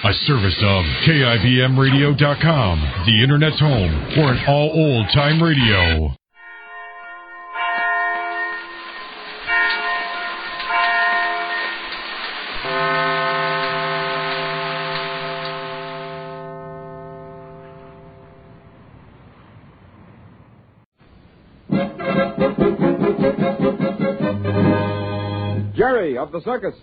A service of KIBMradio.com, the Internet's home for an all old-time radio. Jerry of the Circus.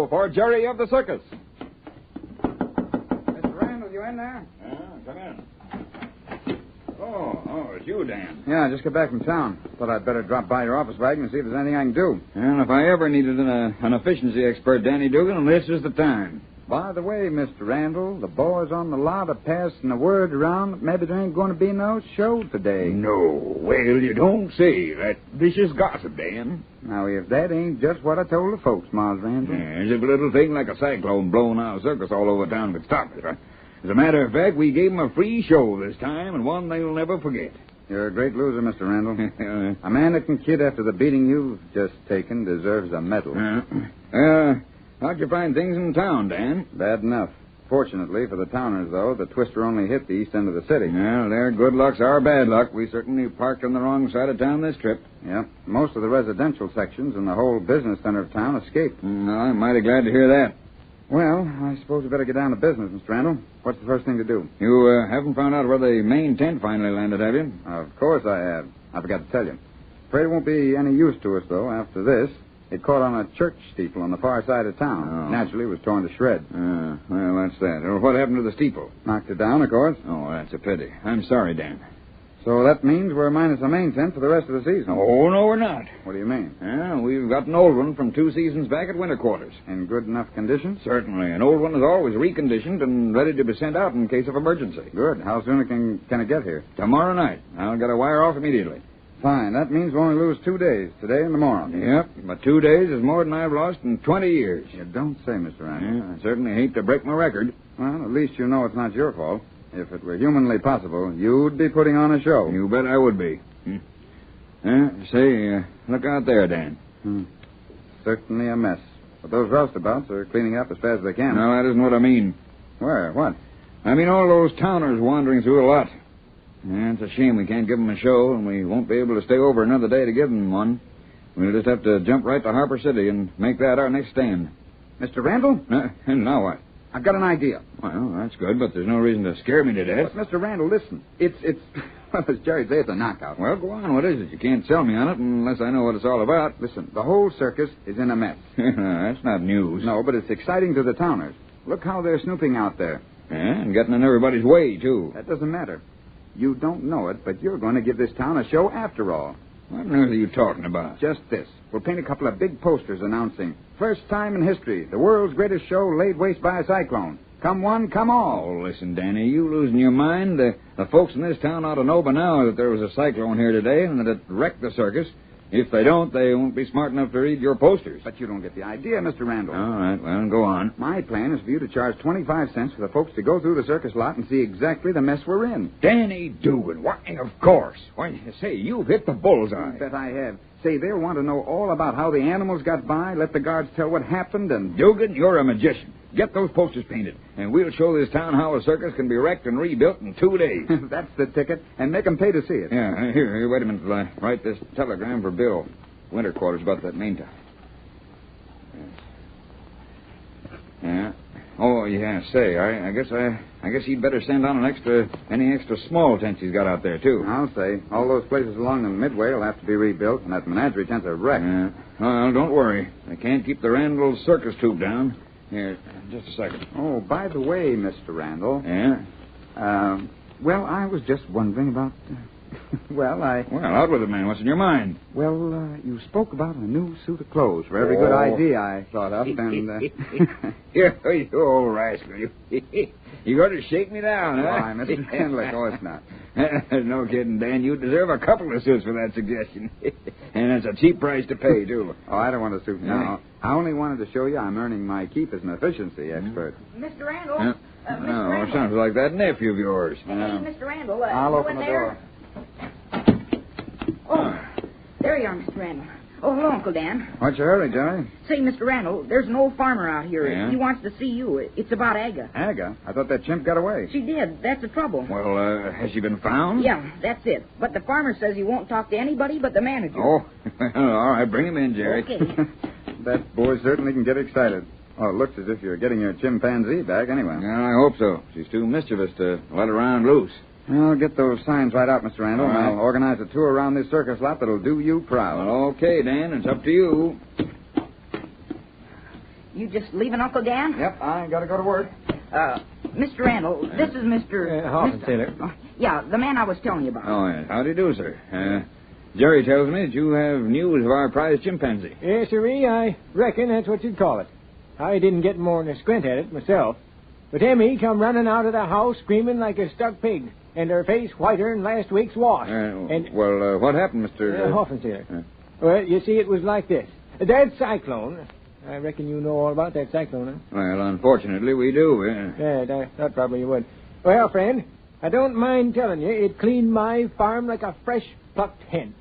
For Jerry of the Circus. Mr. Randall, you in there? Yeah, come in. Oh, it's you, Dan. Yeah, I just got back from town. Thought I'd better drop by your office wagon and see if there's anything I can do. And if I ever needed an efficiency expert, Danny Dugan, this is the time. By the way, Mr. Randall, the boys on the lot are passing the word around that maybe there ain't going to be no show today. No. Well, you don't say. That vicious gossip, Dan. Now, if that ain't just what I told the folks, Mars Randall. Yeah, if a little thing like a cyclone blowing out a circus all over town could stop it, huh? As a matter of fact, we gave them a free show this time, and one they'll never forget. You're a great loser, Mr. Randall. A man that can kid after the beating you've just taken deserves a medal. How'd you find things in town, Dan? Bad enough. Fortunately for the towners, though, the twister only hit the east end of the city. Well, their good luck's our bad luck. We certainly parked on the wrong side of town this trip. Yeah. Most of the residential sections and the whole business center of town escaped. I'm mighty glad to hear that. Well, I suppose we better get down to business, Mr. Randall. What's the first thing to do? You haven't found out where the main tent finally landed, have you? Of course I have. I forgot to tell you. Afraid it won't be any use to us, though, after this. It caught on a church steeple on the far side of town. Oh. Naturally, it was torn to shreds. Well, that's that. What happened to the steeple? Knocked it down, of course. Oh, that's a pity. I'm sorry, Dan. So that means we're minus the main tent for the rest of the season. Oh, no, we're not. What do you mean? Yeah, we've got an old one from 2 seasons back at winter quarters. In good enough condition? Certainly. An old one is always reconditioned and ready to be sent out in case of emergency. Good. How soon can it get here? Tomorrow night. I'll get a wire off immediately. Fine. That means we only lose 2 days, today and tomorrow. Yep, but 2 days is more than I've lost in 20 years. You don't say, Mr. Randall. Yeah, I certainly hate to break my record. Well, at least you know it's not your fault. If it were humanly possible, you'd be putting on a show. You bet I would be. Say, look out there, Dan. Certainly a mess. But those roustabouts are cleaning up as fast as they can. No, that isn't what I mean. Where? What? I mean all those towners wandering through a lot. Yeah, it's a shame we can't give them a show, and we won't be able to stay over another day to give them one. We'll just have to jump right to Harper City and make that our next stand. Mr. Randall? And now what? I've got an idea. Well, that's good, but there's no reason to scare me to death. But, Mr. Randall, listen. It's well, as Jerry says, it's a knockout. Well, go on. What is it? You can't sell me on it unless I know what it's all about. Listen, the whole circus is in a mess. That's not news. No, but it's exciting to the towners. Look how they're snooping out there. Yeah, and getting in everybody's way, too. That doesn't matter. You don't know it, but you're going to give this town a show after all. What on earth are you talking about? Just this. We'll paint a couple of big posters announcing, first time in history, the world's greatest show laid waste by a cyclone. Come one, come all. Oh, listen, Danny, you losing your mind? The folks in this town ought to know by now that there was a cyclone here today and that it wrecked the circus. If they don't, they won't be smart enough to read your posters. But you don't get the idea, Mr. Randall. All right, well, go on. My plan is for you to charge 25 cents for the folks to go through the circus lot and see exactly the mess we're in. Danny Dugan, why, of course. Why, say, you've hit the bullseye. I bet I have. Say, they'll want to know all about how the animals got by, let the guards tell what happened, and... Dugan, you're a magician. Get those posters painted, and we'll show this town how a circus can be wrecked and rebuilt in 2 days. That's the ticket, and make them pay to see it. Yeah, here, wait a minute till I write this telegram for Bill. Winter quarters about that meantime. Yeah. Oh, yeah, say, I guess he'd better send on any extra small tents he's got out there, too. I'll say. All those places along the Midway will have to be rebuilt, and that menagerie tent's a wreck. Yeah. Well, don't worry. They can't keep the Randall circus troupe down. Here, just a second. Oh, by the way, Mr. Randall. Yeah? Well, I was just wondering about... Well, out with it, man. What's in your mind? Well, you spoke about a new suit of clothes for every good idea I thought up, and... You old rascal. You got to shake me down, huh? Why, Mr. Handler, of course not. No kidding, Dan. You deserve a couple of suits for that suggestion. And it's a cheap price to pay, too. Oh, I don't want a suit now. I only wanted to show you I'm earning my keep as an efficiency expert. Mr. Randall? Mr. Randall. It sounds like that nephew of yours. Hey, Mr. Randall. I'll open the door. Oh, there you are, Mr. Randall. Oh, hello, Uncle Dan. What's your hurry, Johnny? Say, Mr. Randall, there's an old farmer out here. Yeah? He wants to see you. It's about Aga. Aga? I thought that chimp got away. She did. That's the trouble. Well, has she been found? Yeah, that's it. But the farmer says he won't talk to anybody but the manager. Oh, all right. Bring him in, Jerry. Okay. That boy certainly can get excited. Oh, it looks as if you're getting your chimpanzee back anyway. Yeah, I hope so. She's too mischievous to let her round loose. I'll get those signs right out, Mr. Randall, All right. and I'll organize a tour around this circus lot that'll do you proud. Well, okay, Dan. It's up to you. You just leaving, Uncle Dan? Yep, I gotta go to work. Mr. Randall, this is Mr. Hoffensteller. Yeah, the man I was telling you about. Oh, yes. How do you do, sir? Jerry tells me that you have news of our prize chimpanzee. Yes, sirree, I reckon that's what you'd call it. I didn't get more than a squint at it myself. But Emmy come running out of the house screaming like a stuck pig, and her face whiter than last week's wash. Well, what happened, Mr. Hoffensteller? Well, you see, it was like this. That cyclone, I reckon you know all about that cyclone, huh? Well, unfortunately, we do. Yeah, I thought probably you would. Well, friend, I don't mind telling you, it cleaned my farm like a fresh-plucked hen.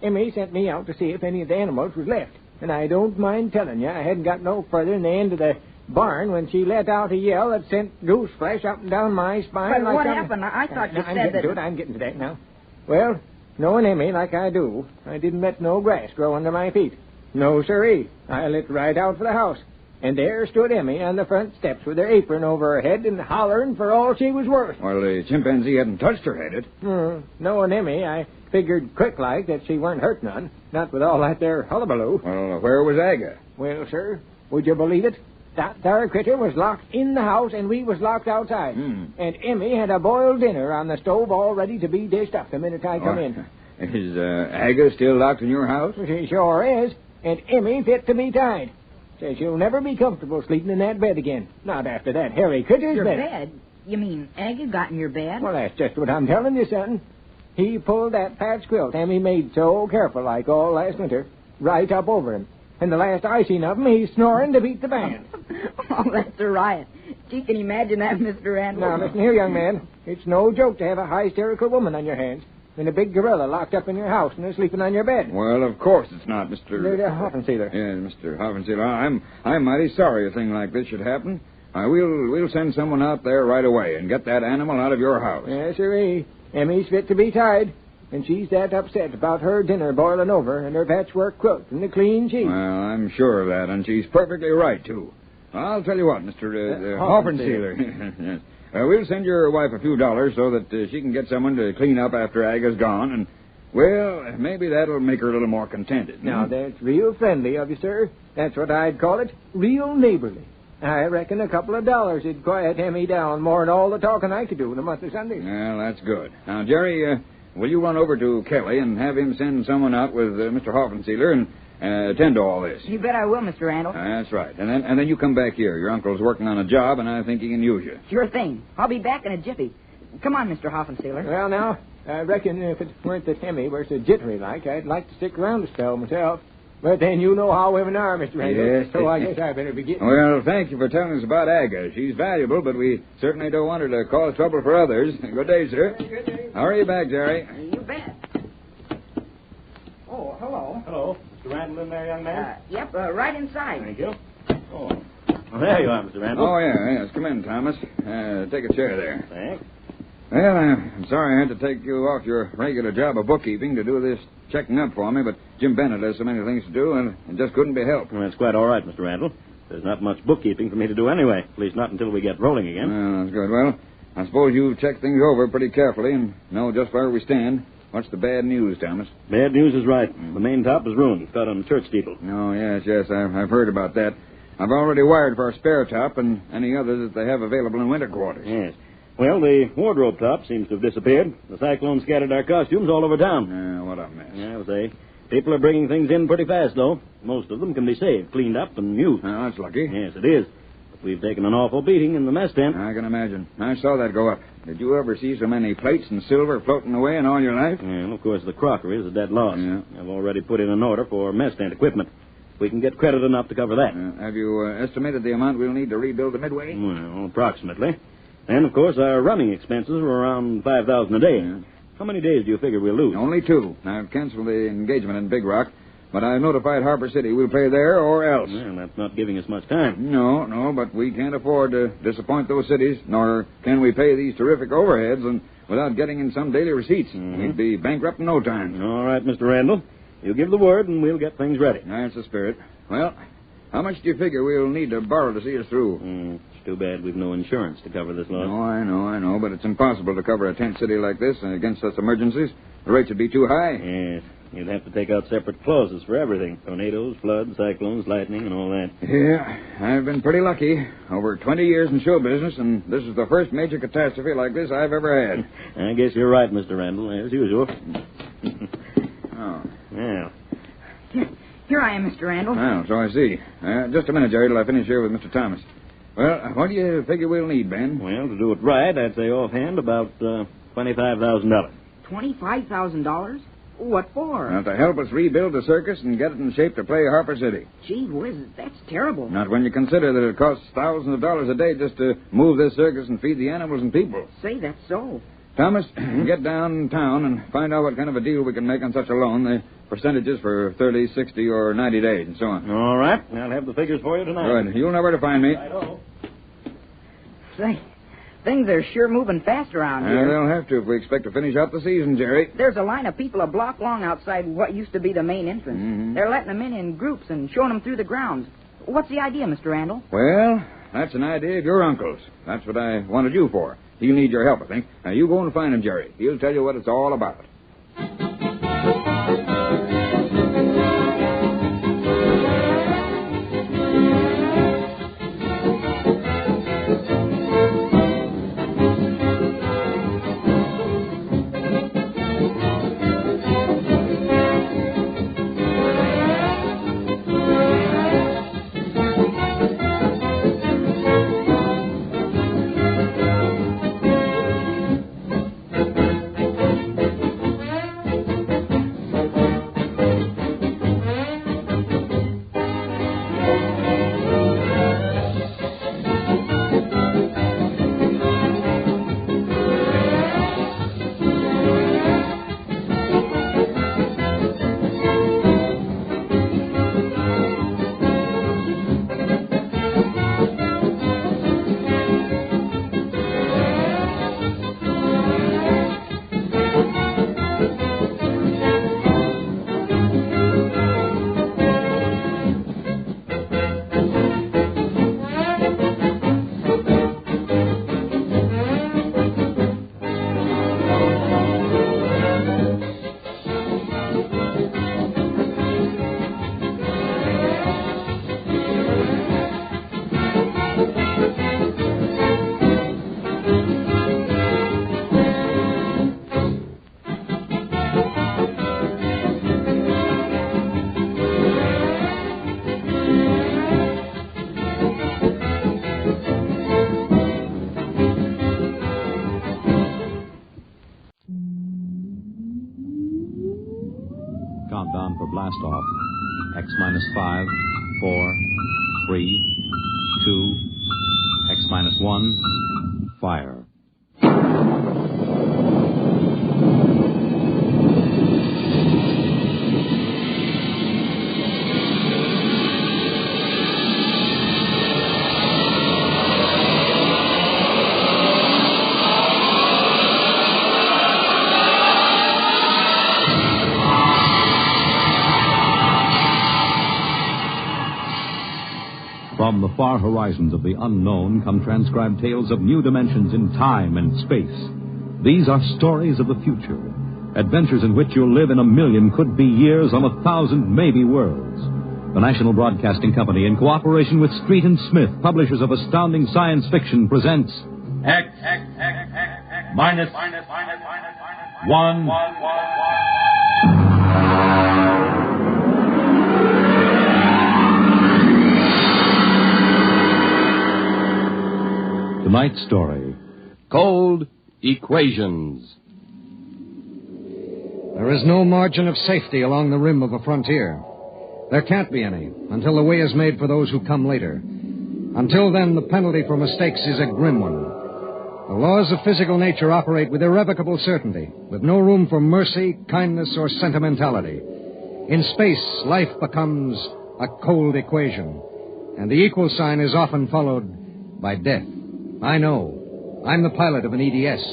Emmy sent me out to see if any of the animals was left. And I don't mind telling you, I hadn't got no further than the end of the barn when she let out a yell that sent goose flesh up and down my spine. But what happened? I thought you said that... I'm getting to that now. Well, knowing Emmy like I do, I didn't let no grass grow under my feet. No, sirree. I lit right out for the house. And there stood Emmy on the front steps with her apron over her head and hollering for all she was worth. Well, the chimpanzee hadn't touched her, had it? Knowing Emmy, I figured quick-like that she weren't hurt none. Not with all that there hullabaloo. Well, where was Aga? Well, sir, would you believe it? That there critter was locked in the house and we was locked outside. And Emmy had a boiled dinner on the stove all ready to be dished up the minute I come in. Is Aga still locked in your house? She sure is. And Emmy fit to be tied. Says she'll never be comfortable sleeping in that bed again. Not after that hairy critter's Your bed? You mean Aga got in your bed? Well, that's just what I'm telling you, son. He pulled that patch quilt Emmy made so careful like all last winter right up over him. And the last I seen of him, he's snoring to beat the band. Oh, that's a riot. Gee, can you imagine that, Mr. Randall? Now, listen here, young man. It's no joke to have a hysterical woman on your hands and a big gorilla locked up in your house and sleeping on your bed. Well, of course it's not, Mr. Hoffensteller. Yes, Mr. Hoffensteller. I'm mighty sorry a thing like this should happen. We'll send someone out there right away and get that animal out of your house. Yes, sirree. Emmy's fit to be tied. And she's that upset about her dinner boiling over and her patchwork quilt and the clean sheets. Well, I'm sure of that, and she's perfectly right, too. I'll tell you what, Mr. Hoffensteller. We'll send your wife a few dollars so that she can get someone to clean up after Aga's gone, and, well, maybe that'll make her a little more contented. Now, that's real friendly of you, sir. That's what I'd call it, real neighborly. I reckon a couple of dollars would quiet Emmy down more than all the talking I could do in a month of Sundays. Well, that's good. Now, Jerry, will you run over to Kelly and have him send someone out with Mr. Hoffensteller and attend to all this? You bet I will, Mr. Randall. That's right. And then you come back here. Your uncle's working on a job, and I think he can use you. Sure thing. I'll be back in a jiffy. Come on, Mr. Hoffensteller. Well, now, I reckon if it weren't that Hemi were so jittery like, I'd like to stick around a spell myself. But then you know how women are, Mr. Randall. Yes. So I guess I better be getting... Well, thank you for telling us about Augut. She's valuable, but we certainly don't want her to cause trouble for others. Good day, sir. Good day. Hurry you back, Jerry. You bet. Oh, hello. Hello. Mr. Randall in there, young man? Yep, right inside. Thank you. Oh. Well, there you are, Mr. Randall. Oh, yes. Come in, Thomas. Take a chair there. Thanks. Well, I'm sorry I had to take you off your regular job of bookkeeping to do this checking up for me, but Jim Bennett has so many things to do, and it just couldn't be helped. Well, that's quite all right, Mr. Randall. There's not much bookkeeping for me to do anyway, at least not until we get rolling again. Well, that's good. Well, I suppose you've checked things over pretty carefully and know just where we stand. What's the bad news, Thomas? Bad news is right. The main top is ruined. It's got on the church steeple. Oh, yes. I've heard about that. I've already wired for a spare top and any others that they have available in winter quarters. Yes. Well, the wardrobe top seems to have disappeared. The cyclone scattered our costumes all over town. What a mess. Yeah, I say. People are bringing things in pretty fast, though. Most of them can be saved, cleaned up, and used. Well, that's lucky. Yes, it is. But we've taken an awful beating in the mess tent. I can imagine. I saw that go up. Did you ever see so many plates and silver floating away in all your life? And, of course, the crockery is a dead loss. Yeah. I've already put in an order for mess tent equipment. We can get credit enough to cover that. Have you estimated the amount we'll need to rebuild the Midway? Well, approximately. And, of course, our running expenses are around $5,000 a day. Yeah. How many days do you figure we'll lose? Only 2. I've canceled the engagement in Big Rock, but I've notified Harbor City we'll pay there or else. Well, that's not giving us much time. No, but we can't afford to disappoint those cities, nor can we pay these terrific overheads and without getting in some daily receipts. We'd be bankrupt in no time. All right, Mr. Randall. You give the word, and we'll get things ready. That's the spirit. Well, how much do you figure we'll need to borrow to see us through? It's too bad we've no insurance to cover this loss. Oh, I know, but it's impossible to cover a tent city like this against such emergencies. The rates would be too high. Yes. You'd have to take out separate clauses for everything. Tornadoes, floods, cyclones, lightning, and all that. Yeah, I've been pretty lucky. Over 20 years in show business, and this is the first major catastrophe like this I've ever had. I guess you're right, Mr. Randall, as usual. Oh. Yeah. Here I am, Mr. Randall. Well, so I see. Just a minute, Jerry, till I finish here with Mr. Thomas. Well, what do you figure we'll need, Ben? Well, to do it right, I'd say offhand about $25,000. $25,000? What for? Now, to help us rebuild the circus and get it in shape to play Harper City. Gee whiz, that's terrible. Not when you consider that it costs thousands of dollars a day just to move this circus and feed the animals and people. Say, that's so. Thomas, get downtown and find out what kind of a deal we can make on such a loan, the percentages for 30, 60, or 90 days, and so on. All right. I'll have the figures for you tonight. Good. You'll know where to find me. Righto. Say, things are sure moving fast around here. They'll have to if we expect to finish out the season, Jerry. There's a line of people a block long outside what used to be the main entrance. Mm-hmm. They're letting them in groups and showing them through the grounds. What's the idea, Mr. Randall? Well, that's an idea of your uncle's. That's what I wanted you for. He'll need your help, I think. Now, you go and find him, Jerry. He'll tell you what it's all about. countdown for blast off. X minus 5, 4, 3, 2, X minus 1, fire. From the far horizons of the unknown come transcribed tales of new dimensions in time and space. These are stories of the future, adventures in which you'll live in a million could-be years on 1,000 maybe worlds. The National Broadcasting Company, in cooperation with Street and Smith, publishers of astounding science fiction, presents X minus 1. Tonight's story. Cold Equations. There is no margin of safety along the rim of a frontier. There can't be any until the way is made for those who come later. Until then, the penalty for mistakes is a grim one. The laws of physical nature operate with irrevocable certainty, with no room for mercy, kindness, or sentimentality. In space, life becomes a cold equation, and the equal sign is often followed by death. I know. I'm the pilot of an EDS.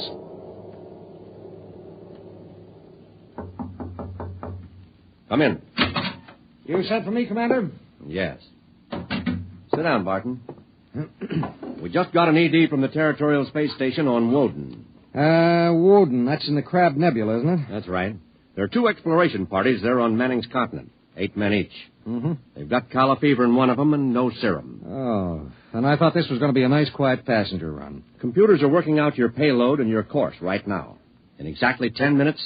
Come in. You sent for me, Commander? Yes. Sit down, Barton. We just got an ED from the Territorial Space Station on Woden. Woden. That's in the Crab Nebula, isn't it? That's right. There are 2 exploration parties there on Manning's continent. 8 men each. Mm-hmm. They've got cholera fever in one of them and no serum. Oh, and I thought this was going to be a nice, quiet passenger run. Computers are working out your payload and your course right now. In exactly 10 minutes,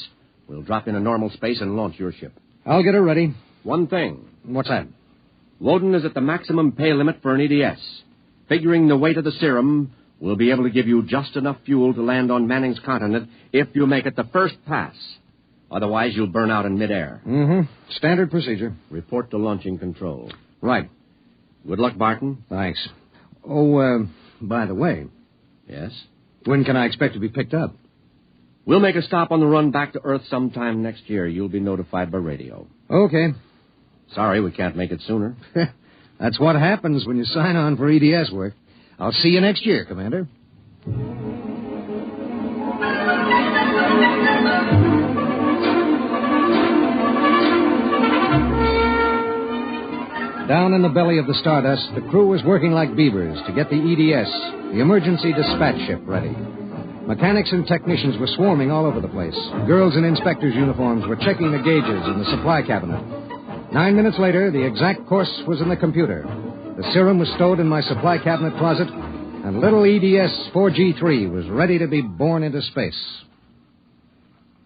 we'll drop into normal space and launch your ship. I'll get her ready. One thing. What's that? Woden is at the maximum pay limit for an EDS. Figuring the weight of the serum, we'll be able to give you just enough fuel to land on Manning's continent if you make it the first pass. Otherwise, you'll burn out in midair. Mm-hmm. Standard procedure. Report to launching control. Right. Good luck, Barton. Thanks. Oh, by the way. Yes? When can I expect to be picked up? We'll make a stop on the run back to Earth sometime next year. You'll be notified by radio. Okay. Sorry, we can't make it sooner. That's what happens when you sign on for EDS work. I'll see you next year, Commander. Down in the belly of the Stardust, the crew was working like beavers to get the EDS, the Emergency Dispatch Ship, ready. Mechanics and technicians were swarming all over the place. Girls in inspectors' uniforms were checking the gauges in the supply cabinet. 9 minutes later, the exact course was in the computer. The serum was stowed in my supply cabinet closet, and little EDS 4G3 was ready to be born into space.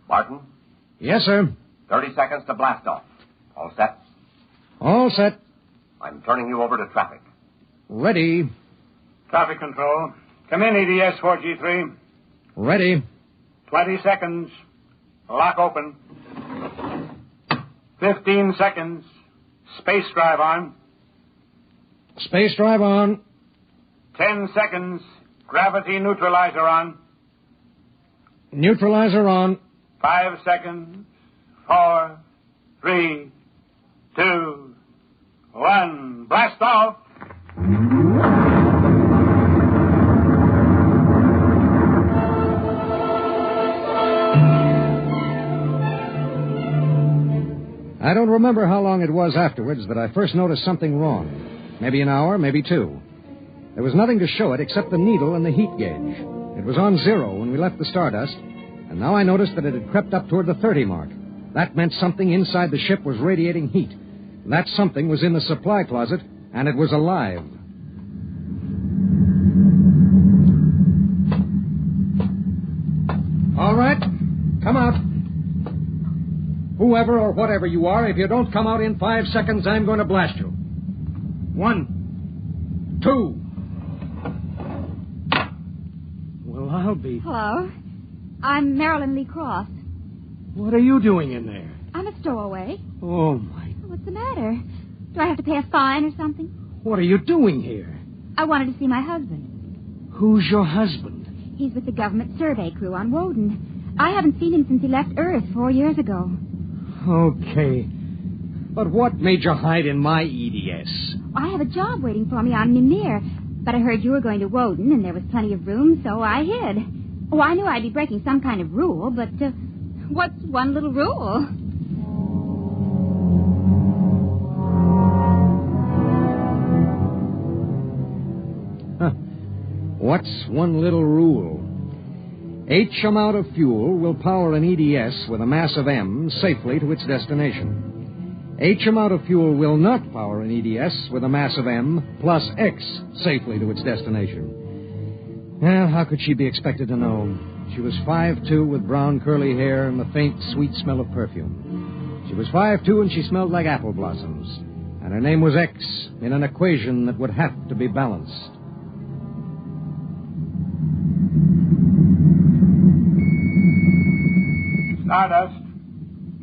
Barton? Yes, sir. 30 seconds to blast off. All set? All set. I'm turning you over to traffic. Ready. Traffic control. Come in, EDS 4G3. Ready. 20 seconds. Lock open. 15 seconds. Space drive on. Space drive on. 10 seconds. Gravity neutralizer on. Neutralizer on. 5 seconds. 4, 3, 2, 1. Blast off. I don't remember how long it was afterwards that I first noticed something wrong. Maybe an hour, maybe 2. There was nothing to show it except the needle and the heat gauge. It was on 0 when we left the Stardust, and now I noticed that it had crept up toward the 30 mark. That meant something inside the ship was radiating heat. That something was in the supply closet, and it was alive. All right, come out. Whoever or whatever you are, if you don't come out in 5 seconds, I'm going to blast you. 1, 2. Well, I'll be... Hello. I'm Marilyn Lee Cross. What are you doing in there? I'm I'm a stowaway. Oh, my. What's the matter? Do I have to pay a fine or something? What are you doing here? I wanted to see my husband. Who's your husband? He's with the government survey crew on Woden. I haven't seen him since he left Earth 4 years ago. Okay. But what made you hide in my EDS? I have a job waiting for me on Mimir, but I heard you were going to Woden and there was plenty of room, so I hid. Oh, I knew I'd be breaking some kind of rule, but what's one little rule? What's one little rule? H amount of fuel will power an EDS with a mass of M safely to its destination. H amount of fuel will not power an EDS with a mass of M plus X safely to its destination. Well, how could she be expected to know? She was 5'2" with brown curly hair and the faint, sweet smell of perfume. She was 5'2" and she smelled like apple blossoms. And her name was X in an equation that would have to be balanced. Stardust.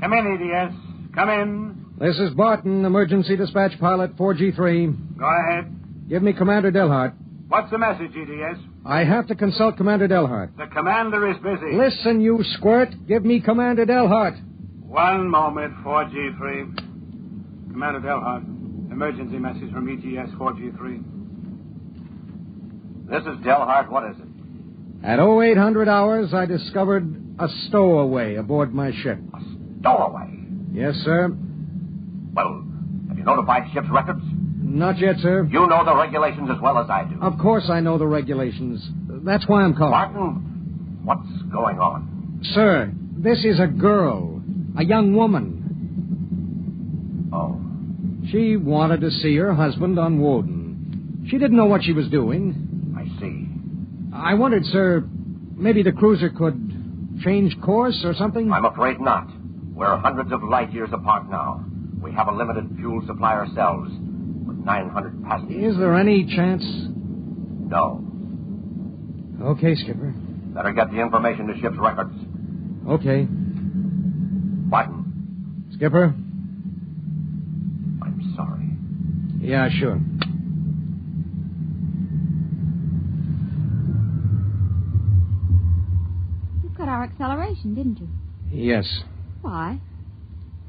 Come in, EDS. Come in. This is Barton, emergency dispatch pilot 4G3. Go ahead. Give me Commander Delhart. What's the message, EDS? I have to consult Commander Delhart. The commander is busy. Listen, you squirt. Give me Commander Delhart. One moment, 4G3. Commander Delhart. Emergency message from ETS 4G3. This is Delhart. What is it? At 0800 hours, I discovered a stowaway aboard my ship. A stowaway? Yes, sir. Well, have you notified ship's records? Not yet, sir. You know the regulations as well as I do. Of course I know the regulations. That's why I'm calling. Martin, what's going on? Sir, this is a girl. A young woman. Oh. She wanted to see her husband on Woden. She didn't know what she was doing. I see. I wondered, sir, maybe the cruiser could change course or something? I'm afraid not. We're hundreds of light years apart now. We have a limited fuel supply ourselves, with 900 passengers. Is there any chance? No. Okay, Skipper. Better get the information to ship's records. Okay. Martin. Skipper? I'm sorry. Yeah, sure. You cut our acceleration, didn't you? Yes. Why?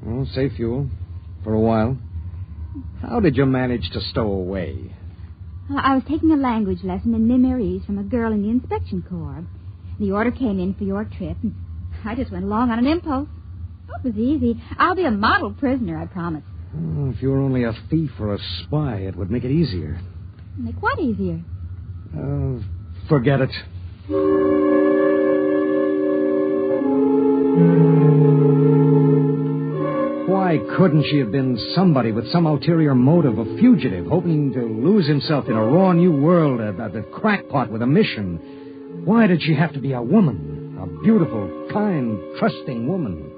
Well, save fuel. For a while. How did you manage to stow away? Well, I was taking a language lesson in Mimirese from a girl in the inspection corps. The order came in for your trip, and I just went along on an impulse. Oh, it was easy. I'll be a model prisoner, I promise. Oh, if you were only a thief or a spy, it would make it easier. Make what easier? Forget it. Why couldn't she have been somebody with some ulterior motive, a fugitive, hoping to lose himself in a raw new world, a crackpot with a mission? Why did she have to be a woman? A beautiful, kind, trusting woman?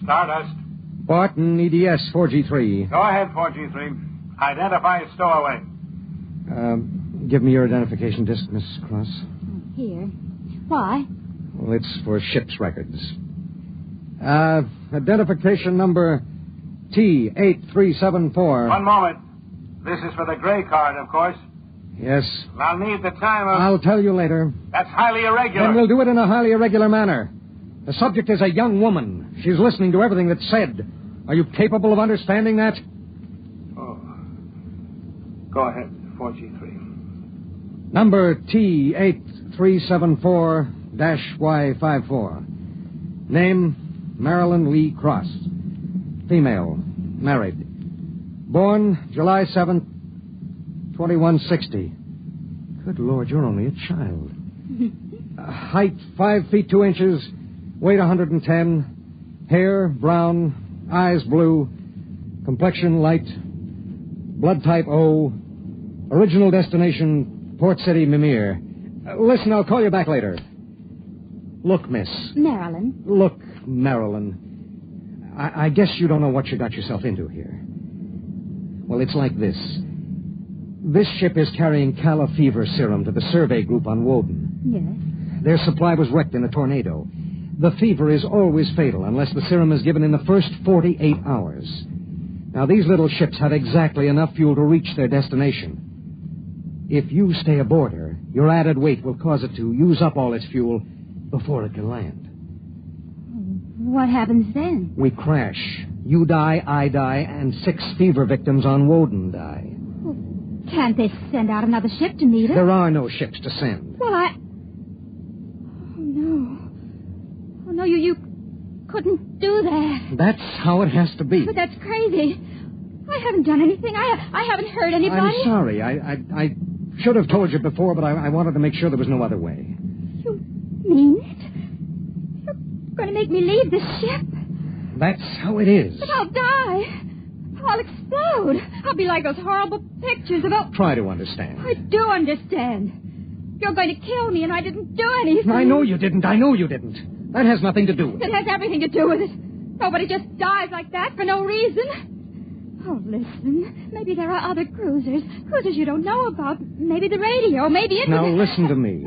Stardust. Barton, EDS 4G3. Go ahead, 4G3. Identify a stowaway. Give me your identification disc, Miss Cross. Here. Why? Well, it's for ship's records. Identification number T8374. One moment. This is for the gray card, of course. Yes. I'll need the time of... I'll tell you later. That's highly irregular. Then we'll do it in a highly irregular manner. The subject is a young woman. She's listening to everything that's said. Are you capable of understanding that? Oh. Go ahead, 4G3. Number T8374-Y54. Name, Marilyn Lee Cross. Female, married. Born July 7th, 2160. Good Lord, you're only a child. Height, 5 feet 2 inches. Weight, 110. Hair, brown. Eyes, blue. Complexion, light. Blood type, O. Original destination, Port City, Mimir. Listen, I'll call you back later. Look, miss. Marilyn. Look, Marilyn. I guess you don't know what you got yourself into here. Well, it's like this. This ship is carrying Calla fever serum to the survey group on Woden. Yes. Their supply was wrecked in a tornado. The fever is always fatal unless the serum is given in the first 48 hours. Now, these little ships have exactly enough fuel to reach their destination. If you stay aboard her, your added weight will cause it to use up all its fuel before it can land. What happens then? We crash. You die, I die, and 6 fever victims on Woden die. Well, can't they send out another ship to meet us? There are no ships to send. Well, Oh, no. Oh, no, you couldn't do that. That's how it has to be. But that's crazy. I haven't done anything. I haven't hurt anybody. I'm sorry. I should have told you before, but I wanted to make sure there was no other way. You mean it? You're going to make me leave this ship? That's how it is. But I'll die. I'll explode. I'll be like those horrible pictures about... Try to understand. I do understand. You're going to kill me, and I didn't do anything. I know you didn't. That has nothing to do with it. It has everything to do with it. Nobody just dies like that for no reason. Oh, listen. Maybe there are other cruisers you don't know about. Maybe the radio, maybe it... Now, listen to me.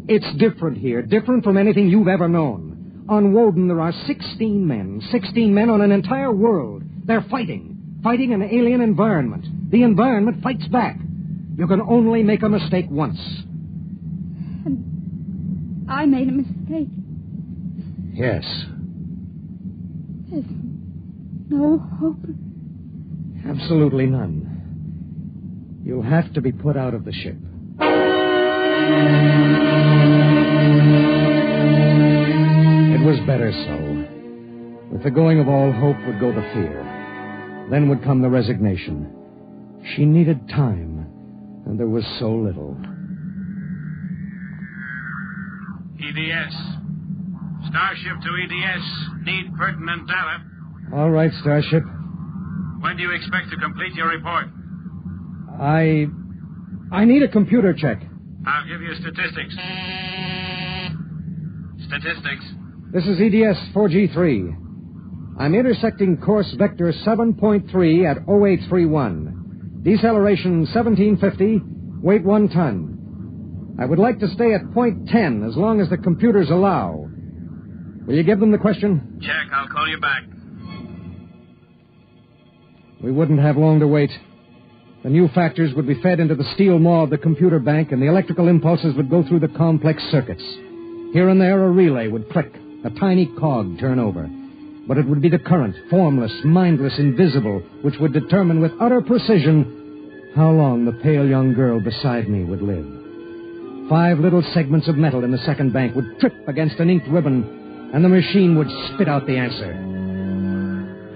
It's different here, different from anything you've ever known. On Woden, there are 16 men on an entire world. They're fighting an alien environment. The environment fights back. You can only make a mistake once. And I made a mistake. Yes. There's no hope. Absolutely none. You'll have to be put out of the ship. It was better so. With the going of all hope would go the fear. Then would come the resignation. She needed time, and there was so little. EDS. Starship to EDS. Need pertinent data. All right, Starship. When do you expect to complete your report? I need a computer check. I'll give you statistics. Statistics. This is EDS 4G3. I'm intersecting course vector 7.3 at 0831. Deceleration 1750, weight 1 ton. I would like to stay at point 10 as long as the computers allow. Will you give them the question? Check. I'll call you back. We wouldn't have long to wait. The new factors would be fed into the steel maw of the computer bank, and the electrical impulses would go through the complex circuits. Here and there, a relay would click, a tiny cog turn over. But it would be the current, formless, mindless, invisible, which would determine with utter precision how long the pale young girl beside me would live. 5 little segments of metal in the second bank would trip against an inked ribbon, and the machine would spit out the answer.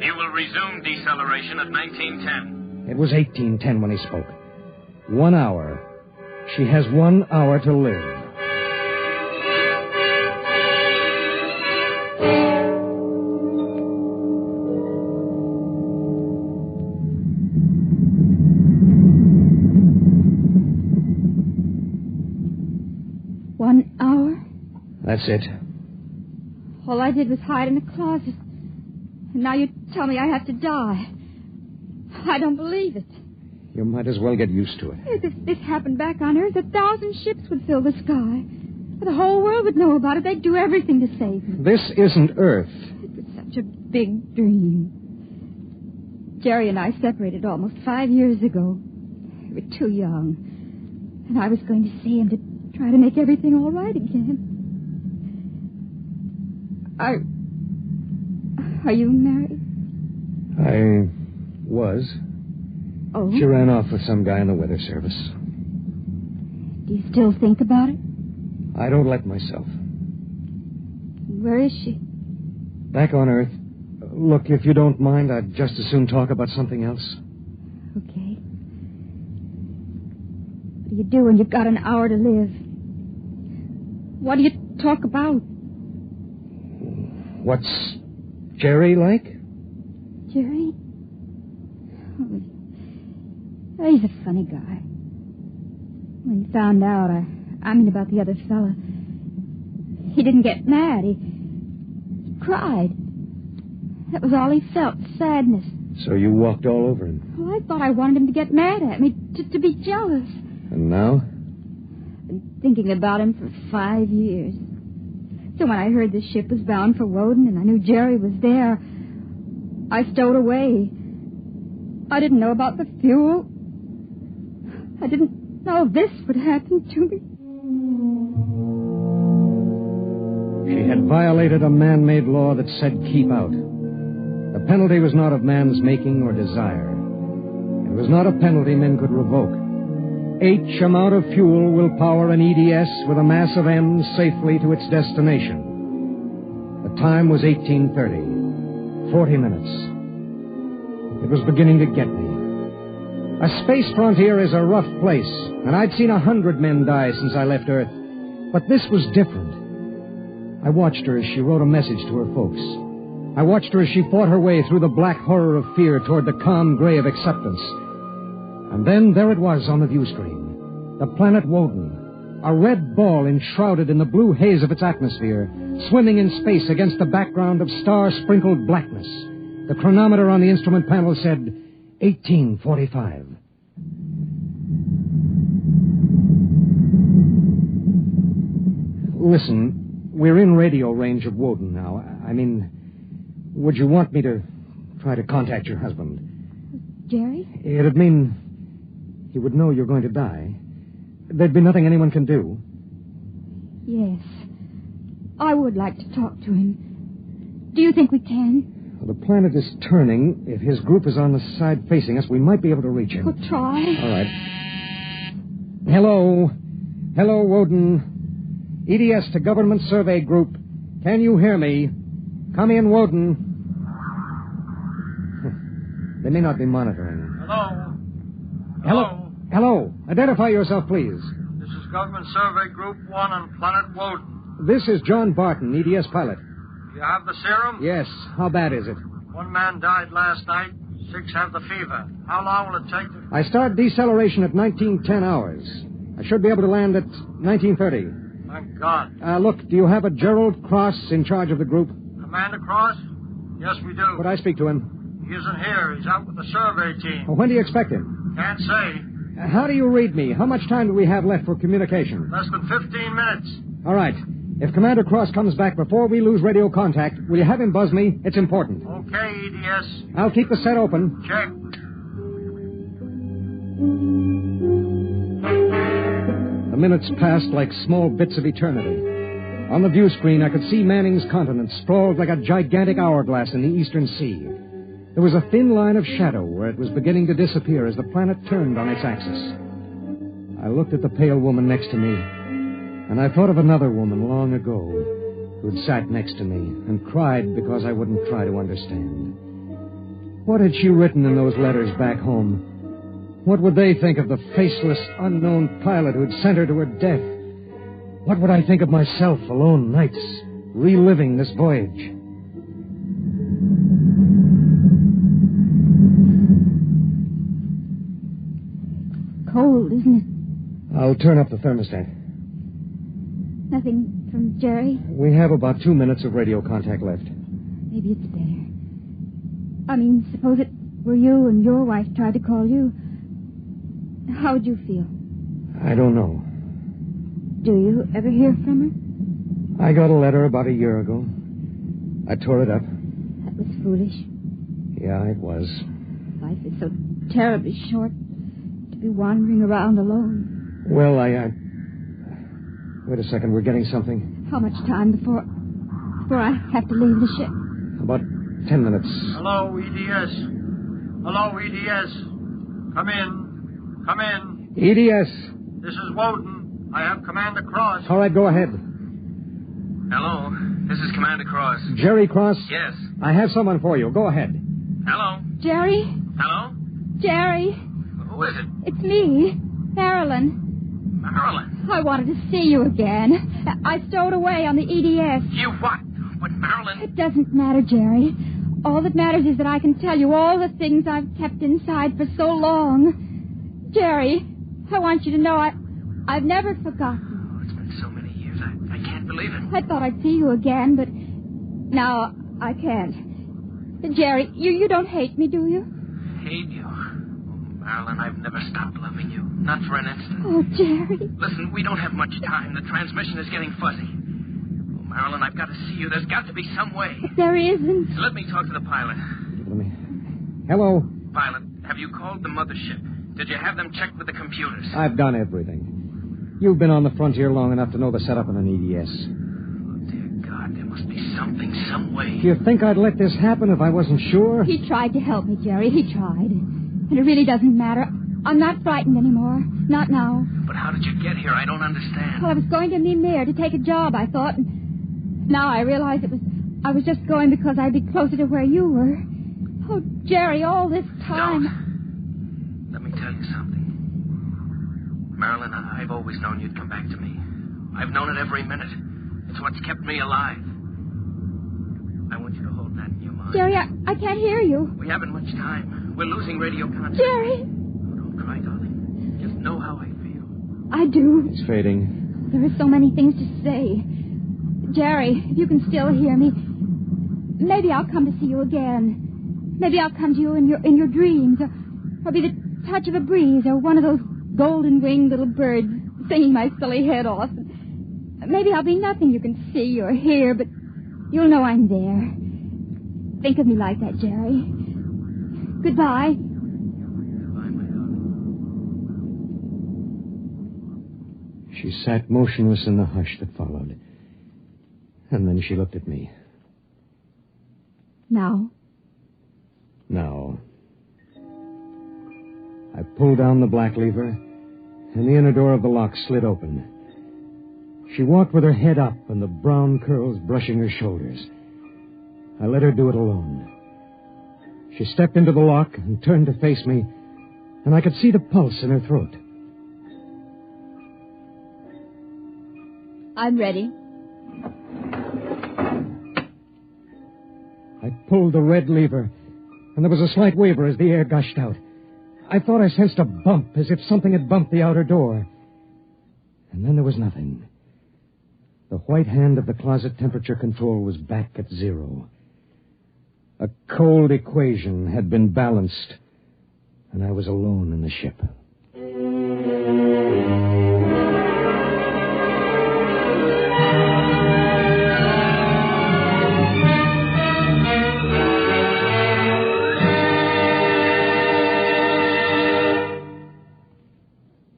You will resume deceleration at 1910. It was 1810 when he spoke. 1 hour. She has 1 hour to live. That's it. All I did was hide in a closet. And now you tell me I have to die. I don't believe it. You might as well get used to it. If this happened back on Earth, 1,000 ships would fill the sky. The whole world would know about it. They'd do everything to save me. This isn't Earth. It was such a big dream. Jerry and I separated almost 5 years ago. We were too young. And I was going to see him to try to make everything all right again. Are you married? I was. Oh? She ran off with some guy in the weather service. Do you still think about it? I don't let myself. Where is she? Back on Earth. Look, if you don't mind, I'd just as soon talk about something else. Okay. What do you do when you've got an hour to live? What do you talk about? What's Jerry like? Jerry? Oh, he's a funny guy. When he found out, about the other fella, he didn't get mad. He cried. That was all he felt, sadness. So you walked all over him? Well, I thought I wanted him to get mad at me, to be jealous. And now? Been thinking about him for 5 years. So when I heard the ship was bound for Woden and I knew Jerry was there, I stowed away. I didn't know about the fuel. I didn't know this would happen to me. She had violated a man-made law that said keep out. The penalty was not of man's making or desire. It was not a penalty men could revoke. H amount of fuel will power an EDS with a mass of M safely to its destination. The time was 18:30. 40 minutes. It was beginning to get me. A space frontier is a rough place, and I'd seen 100 men die since I left Earth. But this was different. I watched her as she wrote a message to her folks. I watched her as she fought her way through the black horror of fear toward the calm gray of acceptance. And then there it was on the view screen. The planet Woden. A red ball enshrouded in the blue haze of its atmosphere, swimming in space against the background of star-sprinkled blackness. The chronometer on the instrument panel said 18:45. Listen, we're in radio range of Woden now. I mean, would you want me to try to contact your husband? Jerry? It'd mean he would know you're going to die. There'd be nothing anyone can do. Yes. I would like to talk to him. Do you think we can? Well, the planet is turning. If his group is on the side facing us, we might be able to reach him. We'll try. All right. Hello. Hello, Woden. EDS to Government Survey Group. Can you hear me? Come in, Woden. They may not be monitoring. Hello. Hello. Hello. Identify yourself, please. This is Government Survey Group 1 on Planet Woden. This is John Barton, EDS pilot. You have the serum? Yes. How bad is it? 1 man died last night. 6 have the fever. How long will it take to... I start deceleration at 19:10 hours. I should be able to land at 19:30. Thank God. Look, do you have a Gerald Cross in charge of the group? Commander Cross? Yes, we do. Would I speak to him? He isn't here. He's out with the survey team. Well, when do you expect him? Can't say. How do you read me? How much time do we have left for communication? Less than 15 minutes. All right. If Commander Cross comes back before we lose radio contact, will you have him buzz me? It's important. Okay, EDS. I'll keep the set open. Check. The minutes passed like small bits of eternity. On the view screen, I could see Manning's continent sprawled like a gigantic hourglass in the eastern sea. There was a thin line of shadow where it was beginning to disappear as the planet turned on its axis. I looked at the pale woman next to me, and I thought of another woman long ago who'd sat next to me and cried because I wouldn't try to understand. What had she written in those letters back home? What would they think of the faceless, unknown pilot who'd sent her to her death? What would I think of myself alone nights, reliving this voyage? Cold, isn't it? I'll turn up the thermostat. Nothing from Jerry? We have about 2 minutes of radio contact left. Maybe it's better. I mean, suppose it were you and your wife tried to call you. How would you feel? I don't know. Do you ever hear from her? I got a letter about a year ago. I tore it up. That was foolish. Yeah, it was. Life is so terribly short to be wandering around alone. Well, Wait a second, we're getting something. How much time before I have to leave the ship? About 10 minutes. Hello, EDS. Hello, EDS. Come in. Come in. EDS. This is Woden. I have Commander Cross. All right, go ahead. Hello. This is Commander Cross. Jerry Cross? Yes. I have someone for you. Go ahead. Hello. Jerry? Hello? Jerry? Who is it? It's me, Marilyn. Marilyn. I wanted to see you again. I stowed away on the EDS. You what? What, Marilyn? It doesn't matter, Jerry. All that matters is that I can tell you all the things I've kept inside for so long. Jerry, I want you to know I've never forgotten. Oh, it's been so many years. I can't believe it. I thought I'd see you again, but now I can't. Jerry, you don't hate me, do you? Hate you? Marilyn, I've never stopped loving you. Not for an instant. Oh, Jerry. Listen, we don't have much time. The transmission is getting fuzzy. Oh, Marilyn, I've got to see you. There's got to be some way. There isn't. Let me talk to the pilot. Hello. Pilot, have you called the mothership? Did you have them checked with the computers? I've done everything. You've been on the frontier long enough to know the setup on an EDS. Oh, dear God, there must be something, some way. Do you think I'd let this happen if I wasn't sure? He tried to help me, Jerry. He tried. And it really doesn't matter. I'm not frightened anymore. Not now. But how did you get here? I don't understand. Well, I was going to Mimir to take a job, I thought. And now I realize I was just going because I'd be closer to where you were. Oh, Jerry, all this time. Don't. Let me tell you something. Marilyn, I've always known you'd come back to me. I've known it every minute. It's what's kept me alive. I want you to hold that in your mind. Jerry, I can't hear you. We haven't much time. We're losing radio contact. Jerry! Oh, don't cry, darling. Just know how I feel. I do. It's fading. There are so many things to say. Jerry, if you can still hear me, maybe I'll come to see you again. Maybe I'll come to you in your dreams, or be the touch of a breeze, or one of those golden-winged little birds singing my silly head off. Maybe I'll be nothing you can see or hear, but you'll know I'm there. Think of me like that, Jerry. Goodbye. Goodbye, my darling. She sat motionless in the hush that followed. And then she looked at me. Now? Now. I pulled down the black lever, and the inner door of the lock slid open. She walked with her head up and the brown curls brushing her shoulders. I let her do it alone. She stepped into the lock and turned to face me, and I could see the pulse in her throat. I'm ready. I pulled the red lever, and there was a slight waver as the air gushed out. I thought I sensed a bump, as if something had bumped the outer door. And then there was nothing. The white hand of the closet temperature control was back at 0. A cold equation had been balanced, and I was alone in the ship.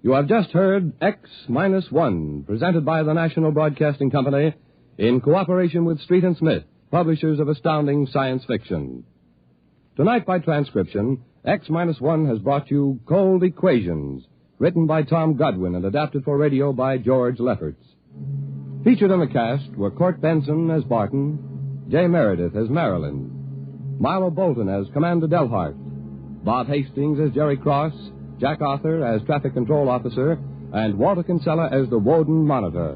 You have just heard X-1, presented by the National Broadcasting Company in cooperation with Street & Smith, publishers of astounding science fiction. Tonight, by transcription, X-1 has brought you Cold Equations, written by Tom Godwin and adapted for radio by George Lefferts. Featured in the cast were Court Benson as Barton, Jay Meredith as Marilyn, Milo Bolton as Commander Delhart, Bob Hastings as Jerry Cross, Jack Arthur as Traffic Control Officer, and Walter Kinsella as the Woden Monitor.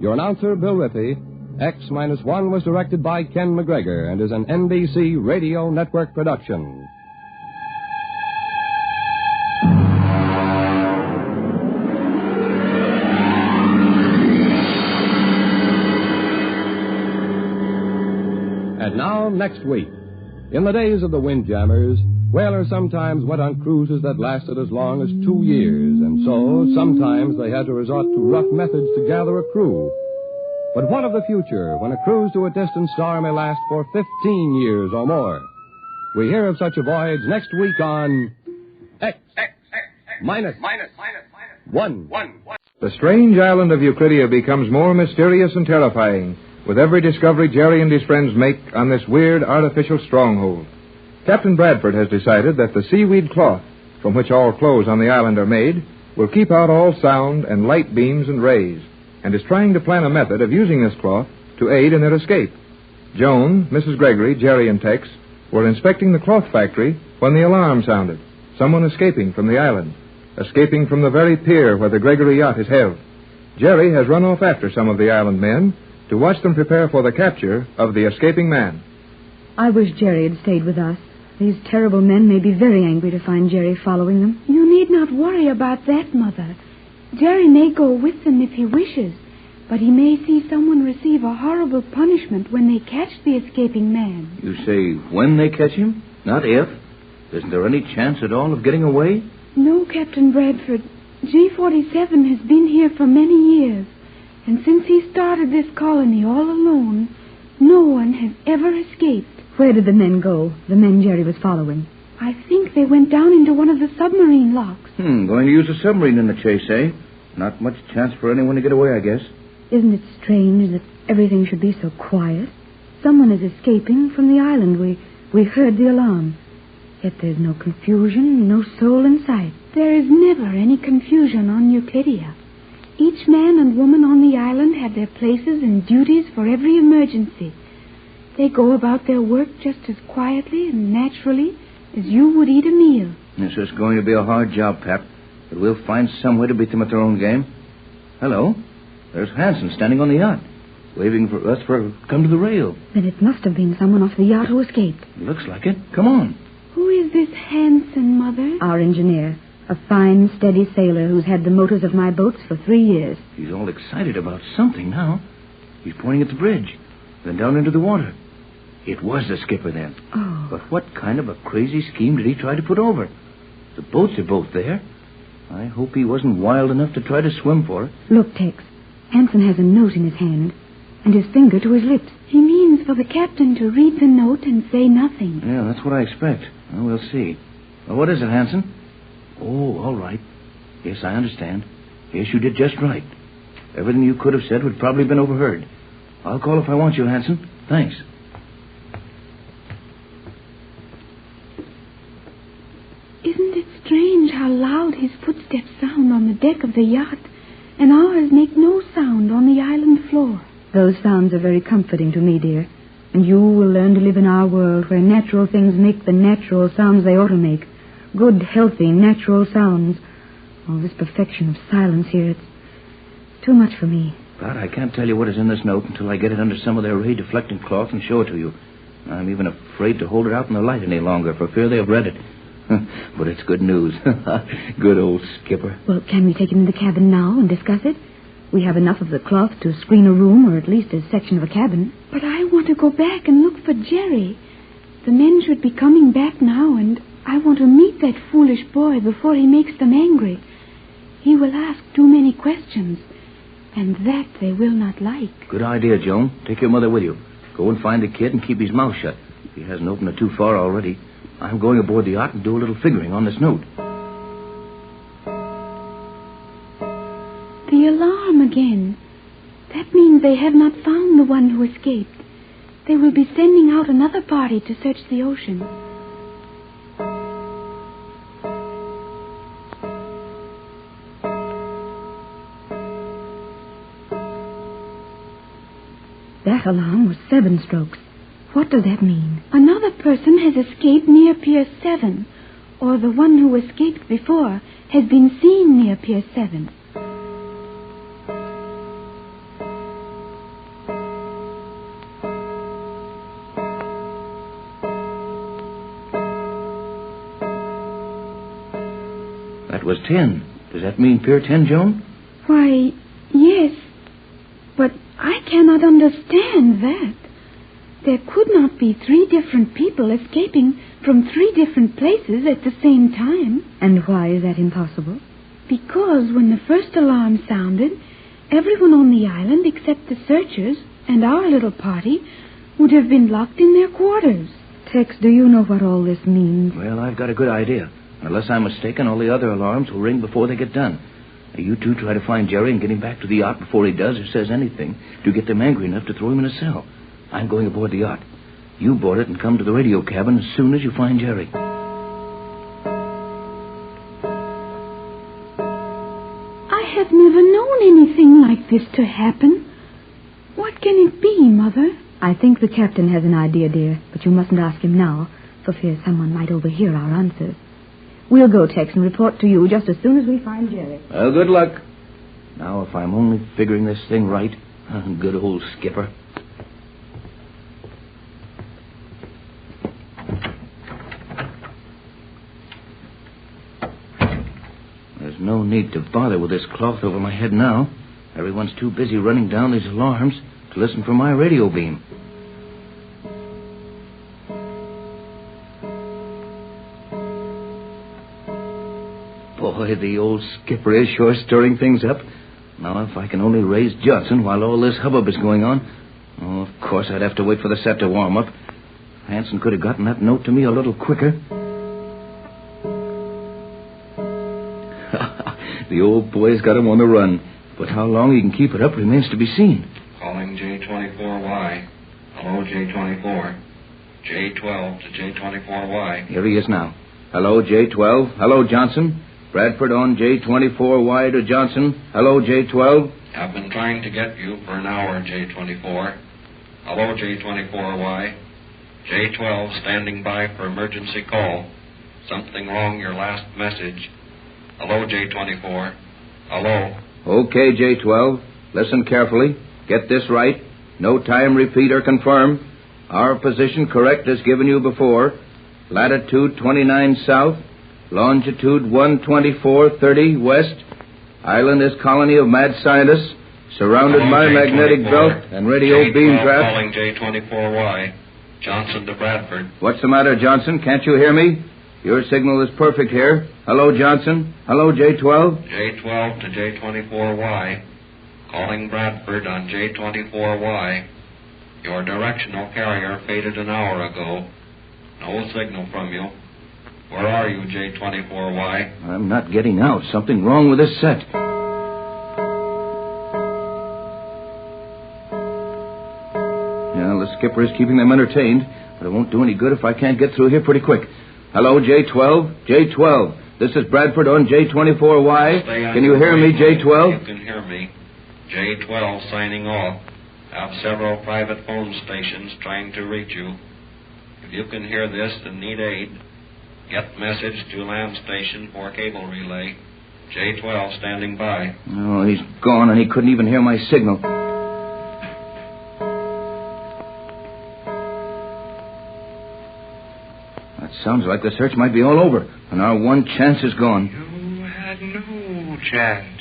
Your announcer, Bill Riffey. X-1 was directed by Ken McGregor and is an NBC Radio Network production. And now, next week. In the days of the Windjammers, whalers sometimes went on cruises that lasted as long as 2 years, and so sometimes they had to resort to rough methods to gather a crew. But what of the future, when a cruise to a distant star may last for 15 years or more? We hear of such a voyage next week on X-1. The strange island of Euclidia becomes more mysterious and terrifying with every discovery Jerry and his friends make on this weird artificial stronghold. Captain Bradford has decided that the seaweed cloth, from which all clothes on the island are made, will keep out all sound and light beams and rays, and is trying to plan a method of using this cloth to aid in their escape. Joan, Mrs. Gregory, Jerry, and Tex were inspecting the cloth factory when the alarm sounded. Someone escaping from the island, escaping from the very pier where the Gregory yacht is held. Jerry has run off after some of the island men to watch them prepare for the capture of the escaping man. I wish Jerry had stayed with us. These terrible men may be very angry to find Jerry following them. You need not worry about that, Mother. Jerry may go with them if he wishes, but he may see someone receive a horrible punishment when they catch the escaping man. You say when they catch him, not if? Isn't there any chance at all of getting away? No, Captain Bradford. G47 has been here for many years. And since he started this colony all alone, no one has ever escaped. Where did the men go? The men Jerry was following. I think they went down into one of the submarine locks. Going to use a submarine in the chase, eh? Not much chance for anyone to get away, I guess. Isn't it strange that everything should be so quiet? Someone is escaping from the island. We heard the alarm. Yet there's no confusion, no soul in sight. There is never any confusion on Euclidia. Each man and woman on the island have their places and duties for every emergency. They go about their work just as quietly and naturally as you would eat a meal. Yes, it's going to be a hard job, Pap, but we'll find some way to beat them at their own game. Hello. There's Hanson standing on the yacht, waving for us to come to the rail. Then it must have been someone off the yacht who escaped. Looks like it. Come on. Who is this Hanson, Mother? Our engineer. A fine, steady sailor who's had the motors of my boats for 3 years. He's all excited about something now. He's pointing at the bridge, then down into the water. It was the skipper then. Oh. But what kind of a crazy scheme did he try to put over? The boats are both there. I hope he wasn't wild enough to try to swim for it. Look, Tex. Hanson has a note in his hand and his finger to his lips. He means for the captain to read the note and say nothing. Yeah, that's what I expect. Well, we'll see. Well, what is it, Hanson? Oh, all right. Yes, I understand. Yes, you did just right. Everything you could have said would probably have been overheard. I'll call if I want you, Hanson. Thanks. Isn't it strange how loud his footsteps sound on the deck of the yacht, and ours make no sound on the island floor? Those sounds are very comforting to me, dear. And you will learn to live in our world where natural things make the natural sounds they ought to make. Good, healthy, natural sounds. All this perfection of silence here, it's too much for me. But I can't tell you what is in this note until I get it under some of their ray-deflecting cloth and show it to you. I'm even afraid to hold it out in the light any longer for fear they have read it. But it's good news. Good old skipper. Well, can we take it in the cabin now and discuss it? We have enough of the cloth to screen a room or at least a section of a cabin. But I want to go back and look for Jerry. The men should be coming back now, and I want to meet that foolish boy before he makes them angry. He will ask too many questions, and that they will not like. Good idea, Joan. Take your mother with you. Go and find the kid and keep his mouth shut. If he hasn't opened it too far already. I'm going aboard the yacht and do a little figuring on this note. The alarm again. That means they have not found the one who escaped. They will be sending out another party to search the ocean. That alarm was 7 strokes. What does that mean? Another person has escaped near Pier 7, or the one who escaped before has been seen near Pier 7. That was 10. Does that mean Pier 10, Joan? Why, yes. But I cannot understand that. There could not be 3 different people escaping from 3 different places at the same time. And why is that impossible? Because when the first alarm sounded, everyone on the island except the searchers and our little party would have been locked in their quarters. Tex, do you know what all this means? Well, I've got a good idea. Unless I'm mistaken, all the other alarms will ring before they get done. Now, you two try to find Jerry and get him back to the yacht before he does or says anything to get them angry enough to throw him in a cell. I'm going aboard the yacht. You board it and come to the radio cabin as soon as you find Jerry. I have never known anything like this to happen. What can it be, Mother? I think the captain has an idea, dear, but you mustn't ask him now, for fear someone might overhear our answers. We'll go, Tex, and report to you just as soon as we find Jerry. Well, good luck. Now, if I'm only figuring this thing right, good old skipper. There's no need to bother with this cloth over my head now. Everyone's too busy running down these alarms to listen for my radio beam. Boy, the old skipper is sure stirring things up. Now, if I can only raise Johnson while all this hubbub is going on. Oh, of course, I'd have to wait for the set to warm up. Hanson could have gotten that note to me a little quicker. The old boy's got him on the run. But how long he can keep it up remains to be seen. Calling J24Y. Hello, J24. J12 to J24Y. Here he is now. Hello, J12. Hello, Johnson. Bradford on J24Y to Johnson. Hello, J12. I've been trying to get you for an hour, J24. Hello, J24Y. J12 standing by for emergency call. Something wrong your last message. Hello, J24. Hello. Okay, J12. Listen carefully. Get this right. No time repeat or confirm. Our position correct as given you before. Latitude 29 south. Longitude 124.30 west. Island is colony of mad scientists. Surrounded Hello, by J24. magnetic belt and radio J12 beam trap. Calling J24Y. Johnson to Bradford. What's the matter, Johnson? Can't you hear me? Your signal is perfect here. Hello, Johnson. Hello, J12. J12 to J24Y. Calling Bradford on J24Y. Your directional carrier faded an hour ago. No signal from you. Where are you, J24Y? I'm not getting out. Something wrong with this set. Yeah, the skipper is keeping them entertained, but it won't do any good if I can't get through here pretty quick. Hello, J12. J12. This is Bradford on J24Y. Can you hear me, J12? You can hear me. J12 signing off. Have several private phone stations trying to reach you. If you can hear this and need aid, get message to land station for cable relay. J12 standing by. Oh, he's gone, and he couldn't even hear my signal. That sounds like the search might be all over, and our one chance is gone. You had no chance.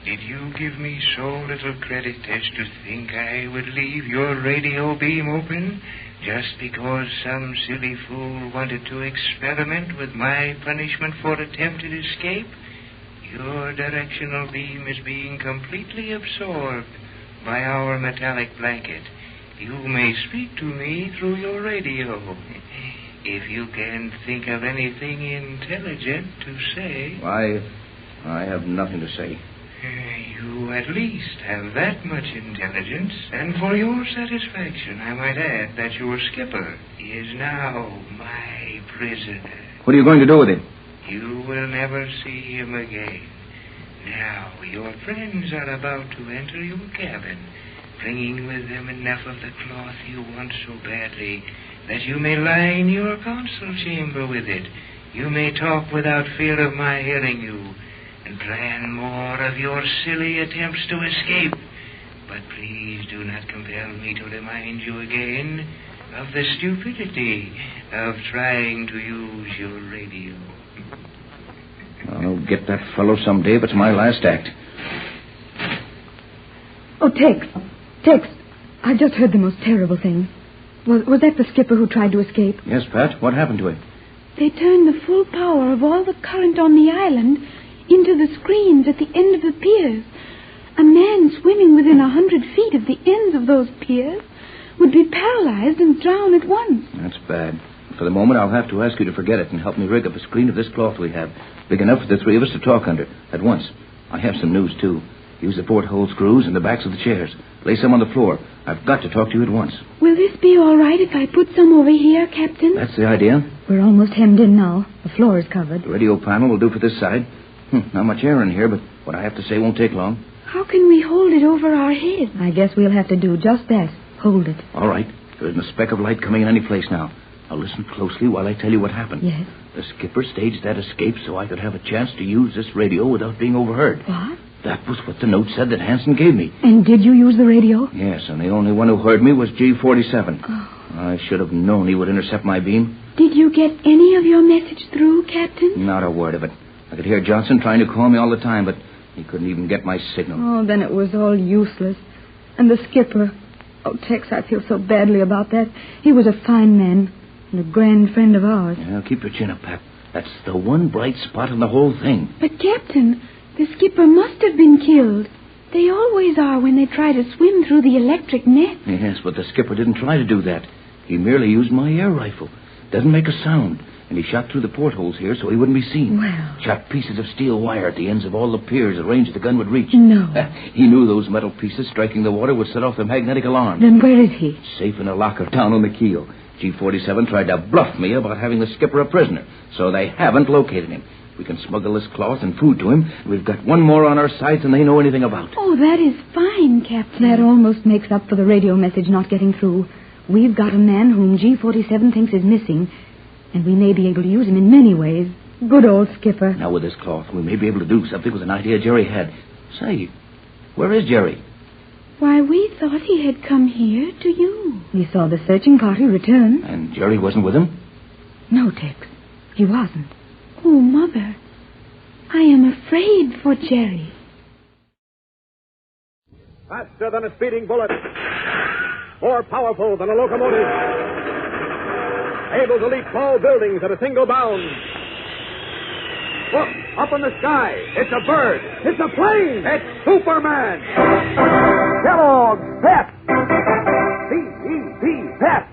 Did you give me so little credit as to think I would leave your radio beam open just because some silly fool wanted to experiment with my punishment for attempted escape? Your directional beam is being completely absorbed by our metallic blanket. You may speak to me through your radio. If you can think of anything intelligent to say... I have nothing to say. You at least have that much intelligence, and for your satisfaction, I might add that your skipper is now my prisoner. What are you going to do with him? You will never see him again. Now, your friends are about to enter your cabin, bringing with them enough of the cloth you want so badly that you may line your council chamber with it. You may talk without fear of my hearing you, and plan more of your silly attempts to escape. But please do not compel me to remind you again of the stupidity of trying to use your radio. I'll get that fellow someday, but it's my last act. Oh, Tex. I just heard the most terrible thing. Was that the skipper who tried to escape? Yes, Pat. What happened to him? They turned the full power of all the current on the island into the screens at the end of the piers. A man swimming within 100 feet of the ends of those piers would be paralyzed and drown at once. That's bad. For the moment, I'll have to ask you to forget it and help me rig up a screen of this cloth we have, big enough for the three of us to talk under at once. I have some news, too. Use the porthole screws and the backs of the chairs. Lay some on the floor. I've got to talk to you at once. Will this be all right if I put some over here, Captain? That's the idea. We're almost hemmed in now. The floor is covered. The radio panel will do for this side. Not much air in here, but what I have to say won't take long. How can we hold it over our heads? I guess we'll have to do just that. Hold it. All right. There isn't a speck of light coming in any place now. Now listen closely while I tell you what happened. Yes. The skipper staged that escape so I could have a chance to use this radio without being overheard. What? That was what the note said that Hanson gave me. And did you use the radio? Yes, and the only one who heard me was G47. Oh. I should have known he would intercept my beam. Did you get any of your message through, Captain? Not a word of it. I could hear Johnson trying to call me all the time, but he couldn't even get my signal. Oh, then it was all useless. And the skipper. Oh, Tex, I feel so badly about that. He was a fine man and a grand friend of ours. Yeah, keep your chin up, Pat. That's the one bright spot in the whole thing. But, Captain, the skipper must have been killed. They always are when they try to swim through the electric net. Yes, but the skipper didn't try to do that. He merely used my air rifle. Doesn't make a sound. And he shot through the portholes here so he wouldn't be seen. Well. Shot pieces of steel wire at the ends of all the piers the range the gun would reach. No. He knew those metal pieces striking the water would set off the magnetic alarm. Then where is he? Safe in a locker down on the keel. G-47 tried to bluff me about having the skipper a prisoner, so they haven't located him. We can smuggle this cloth and food to him. We've got one more on our sides than they know anything about. Oh, that is fine, Captain. That almost makes up for the radio message not getting through. We've got a man whom G-47 thinks is missing, and we may be able to use him in many ways. Good old skipper. Now, with this cloth, we may be able to do something with an idea Jerry had. Say, where is Jerry? Why, we thought he had come here to you. We saw the searching party return. And Jerry wasn't with him? No, Tex. He wasn't. Oh, Mother, I am afraid for Jerry. Faster than a speeding bullet. More powerful than a locomotive. Able to leap tall buildings at a single bound. Look, up in the sky. It's a bird. It's a plane. It's Superman. Kellogg's Pep. P-E-P, Pep.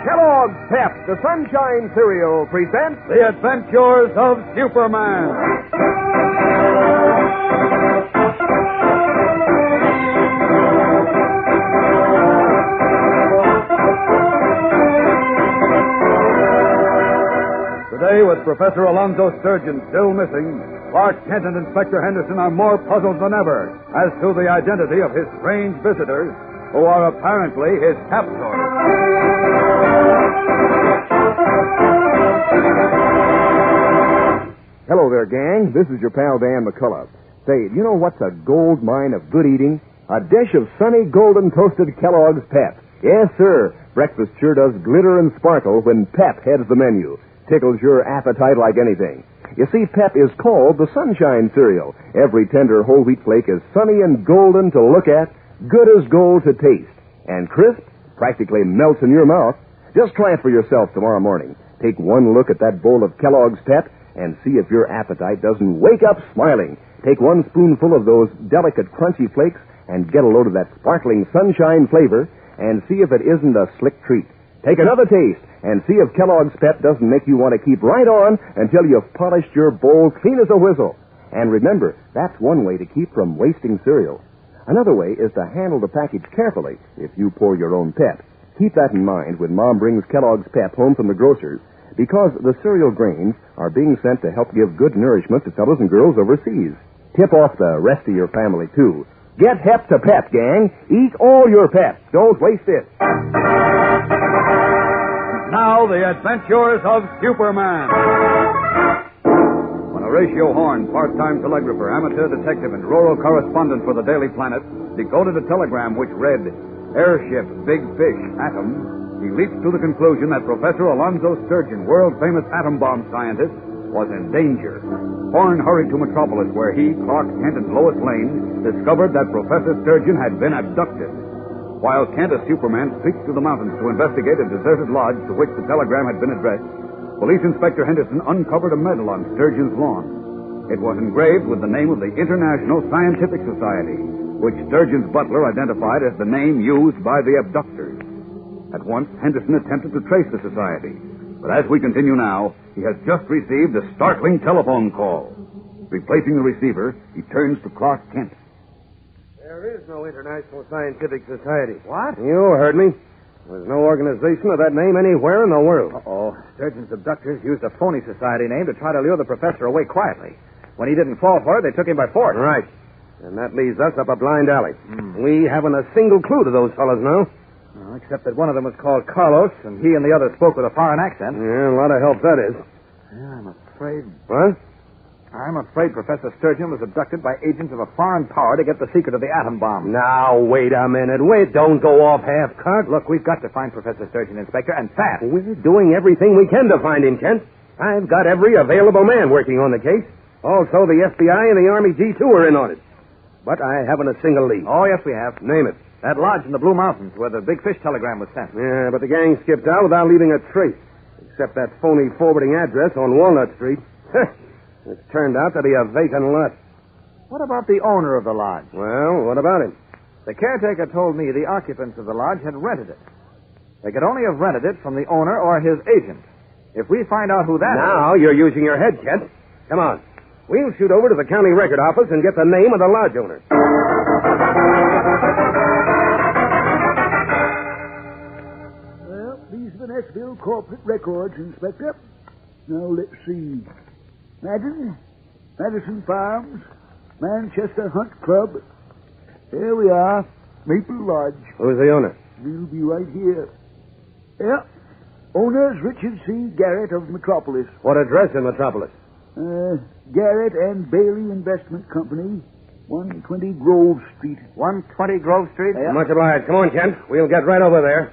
Kellogg's Pep, the Sunshine Cereal, presents The Adventures of Superman. Today, with Professor Alonzo Sturgeon still missing, Clark Kent and Inspector Henderson are more puzzled than ever as to the identity of his strange visitors, who are apparently his captors. Hello there, gang. This is your pal Dan McCullough. Say, do you know what's a gold mine of good eating? A dish of sunny golden toasted Kellogg's Pep. Yes, sir. Breakfast sure does glitter and sparkle when Pep heads the menu. Tickles your appetite like anything. You see, Pep is called the Sunshine Cereal. Every tender whole wheat flake is sunny and golden to look at, good as gold to taste, and crisp, practically melts in your mouth. Just try it for yourself tomorrow morning. Take one look at that bowl of Kellogg's Pep and see if your appetite doesn't wake up smiling. Take one spoonful of those delicate crunchy flakes and get a load of that sparkling sunshine flavor and see if it isn't a slick treat. Take another taste and see if Kellogg's Pep doesn't make you want to keep right on until you've polished your bowl clean as a whistle. And remember, that's one way to keep from wasting cereal. Another way is to handle the package carefully if you pour your own Pep. Keep that in mind when Mom brings Kellogg's Pep home from the grocer's, because the cereal grains are being sent to help give good nourishment to fellows and girls overseas. Tip off the rest of your family, too. Get Hep to Pep, gang. Eat all your Pep. Don't waste it. Now, The Adventures of Superman. When Horatio Horn, part-time telegrapher, amateur detective, and rural correspondent for the Daily Planet, decoded a telegram which read, "Airship, Big Fish, Atom," he leaped to the conclusion that Professor Alonzo Sturgeon, world-famous atom bomb scientist, was in danger. Horn hurried to Metropolis, where he, Clark Kent, and Lois Lane discovered that Professor Sturgeon had been abducted. While Kent, as Superman, streaked to the mountains to investigate a deserted lodge to which the telegram had been addressed, Police Inspector Henderson uncovered a medal on Sturgeon's lawn. It was engraved with the name of the International Scientific Society, which Sturgeon's butler identified as the name used by the abductors. At once, Henderson attempted to trace the society. But as we continue now, he has just received a startling telephone call. Replacing the receiver, he turns to Clark Kent. There is no International Scientific Society. What? You heard me. There's no organization of that name anywhere in the world. Uh-oh. Sturgeon's abductors used a phony society name to try to lure the professor away quietly. When he didn't fall for it, they took him by force. Right. And that leaves us up a blind alley. We haven't a single clue to those fellows now. Well, except that one of them was called Carlos, and he and the other spoke with a foreign accent. Yeah, a lot of help that is. Yeah, I'm afraid... What? I'm afraid Professor Sturgeon was abducted by agents of a foreign power to get the secret of the atom bomb. Now, wait a minute. Wait, don't go off half-cocked. Look, we've got to find Professor Sturgeon, Inspector, and fast. We're doing everything we can to find him, Kent. I've got every available man working on the case. Also, the FBI and the Army G2 are in on it. But I haven't a single lead. Oh, yes, we have. Name it. That lodge in the Blue Mountains where the big fish telegram was sent. Yeah, but the gang skipped out without leaving a trace. except that phony forwarding address on Walnut Street. It turned out to be a vacant lot. What about the owner of the lodge? Well, what about him? The caretaker told me the occupants of the lodge had rented it. They could only have rented it from the owner or his agent. If we find out who that is... Now you're using your head, Kent. Come on. We'll shoot over to the county record office and get the name of the lodge owner. Well, these are the Nashville corporate records, Inspector. Now, let's see. Madison Farms, Manchester Hunt Club. There we are. Maple Lodge. Who's the owner? We'll be right here. Yeah. Owner's Richard C. Garrett of Metropolis. What address in Metropolis? Garrett and Bailey Investment Company, 120 Grove Street. 120 Grove Street? Yeah. Much obliged. Come on, Kent. We'll get right over there.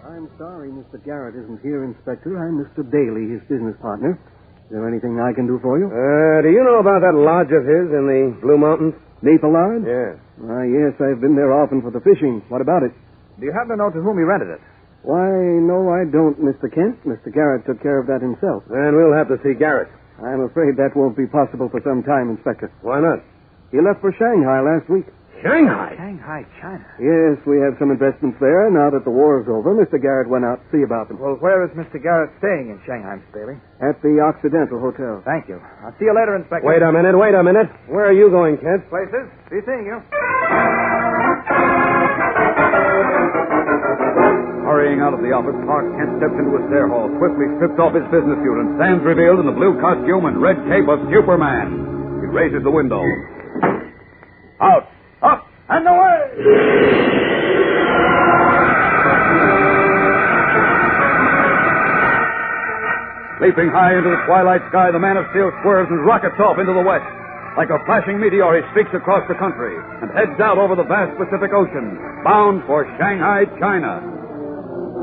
I'm sorry Mr. Garrett isn't here, Inspector. I'm Mr. Bailey, his business partner. Is there anything I can do for you? Do you know about that lodge of his in the Blue Mountains? Maple Lodge? Yeah. Yes, I've been there often for the fishing. What about it? Do you happen to know to whom he rented it? Why, no, I don't, Mr. Kent. Mr. Garrett took care of that himself. Then we'll have to see Garrett. I'm afraid that won't be possible for some time, Inspector. Why not? He left for Shanghai last week. Shanghai? Shanghai, China. Yes, we have some investments there. Now that the war's over, Mr. Garrett went out to see about them. Well, where is Mr. Garrett staying in Shanghai, Mr. Bailey? At the Occidental Hotel. Thank you. I'll see you later, Inspector. Wait a minute. Where are you going, Kent? Places. Be seeing you. Hurrying out of the office, Clark Kent steps into a stair hall, swiftly strips off his business suit, and stands revealed in the blue costume and red cape of Superman. He raises the window. Out! Up! And away! Leaping high into the twilight sky, the Man of Steel swerves and rockets off into the west. Like a flashing meteor, he streaks across the country and heads out over the vast Pacific Ocean, bound for Shanghai, China.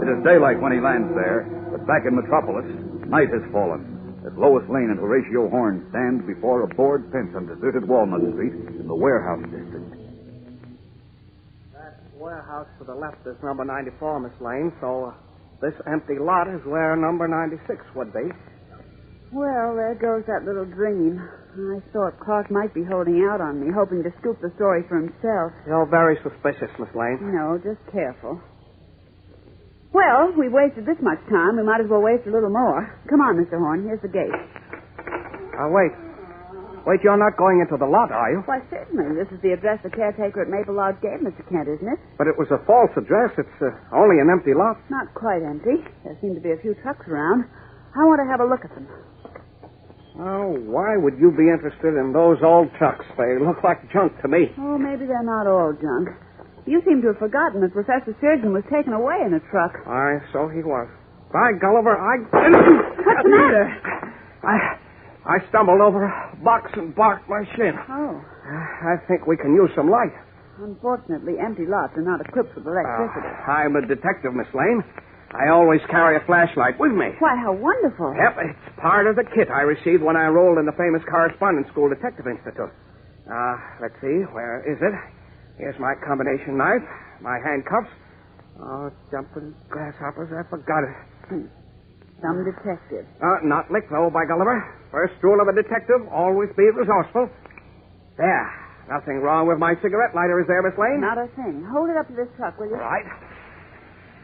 It is daylight when he lands there, but back in Metropolis, night has fallen. As Lois Lane and Horatio Horn stand before a board fence on deserted Walnut Street in the warehouse district. That warehouse to the left is number 94, Miss Lane, so this empty lot is where number 96 would be. Well, there goes that little dream. I thought Clark might be holding out on me, hoping to scoop the story for himself. You're very suspicious, Miss Lane. No, just careful. Well, we've wasted this much time. We might as well waste a little more. Come on, Mr. Horn. Here's the gate. Wait. Wait, you're not going into the lot, are you? Why, certainly. This is the address the caretaker at Maple Lodge gave, Mr. Kent, isn't it? But it was a false address. It's only an empty lot. Not quite empty. There seem to be a few trucks around. I want to have a look at them. Oh, why would you be interested in those old trucks? They look like junk to me. Oh, maybe they're not all junk. You seem to have forgotten that Professor Surgeon was taken away in a truck. Aye, so he was. By Gulliver, What's the matter? I stumbled over a box and barked my shin. Oh. I think we can use some light. Unfortunately, empty lots are not equipped with electricity. I'm a detective, Miss Lane. I always carry a flashlight with me. Why, how wonderful. Yep, it's part of the kit I received when I enrolled in the famous Correspondence School Detective Institute. Let's see, where is it? Here's my combination knife, my handcuffs. Oh, jumping grasshoppers, I forgot it. Some detective. Not lick, though, by Gulliver. First rule of a detective, always be resourceful. There. Nothing wrong with my cigarette lighter, is there, Miss Lane? Not a thing. Hold it up to this truck, will you? Right.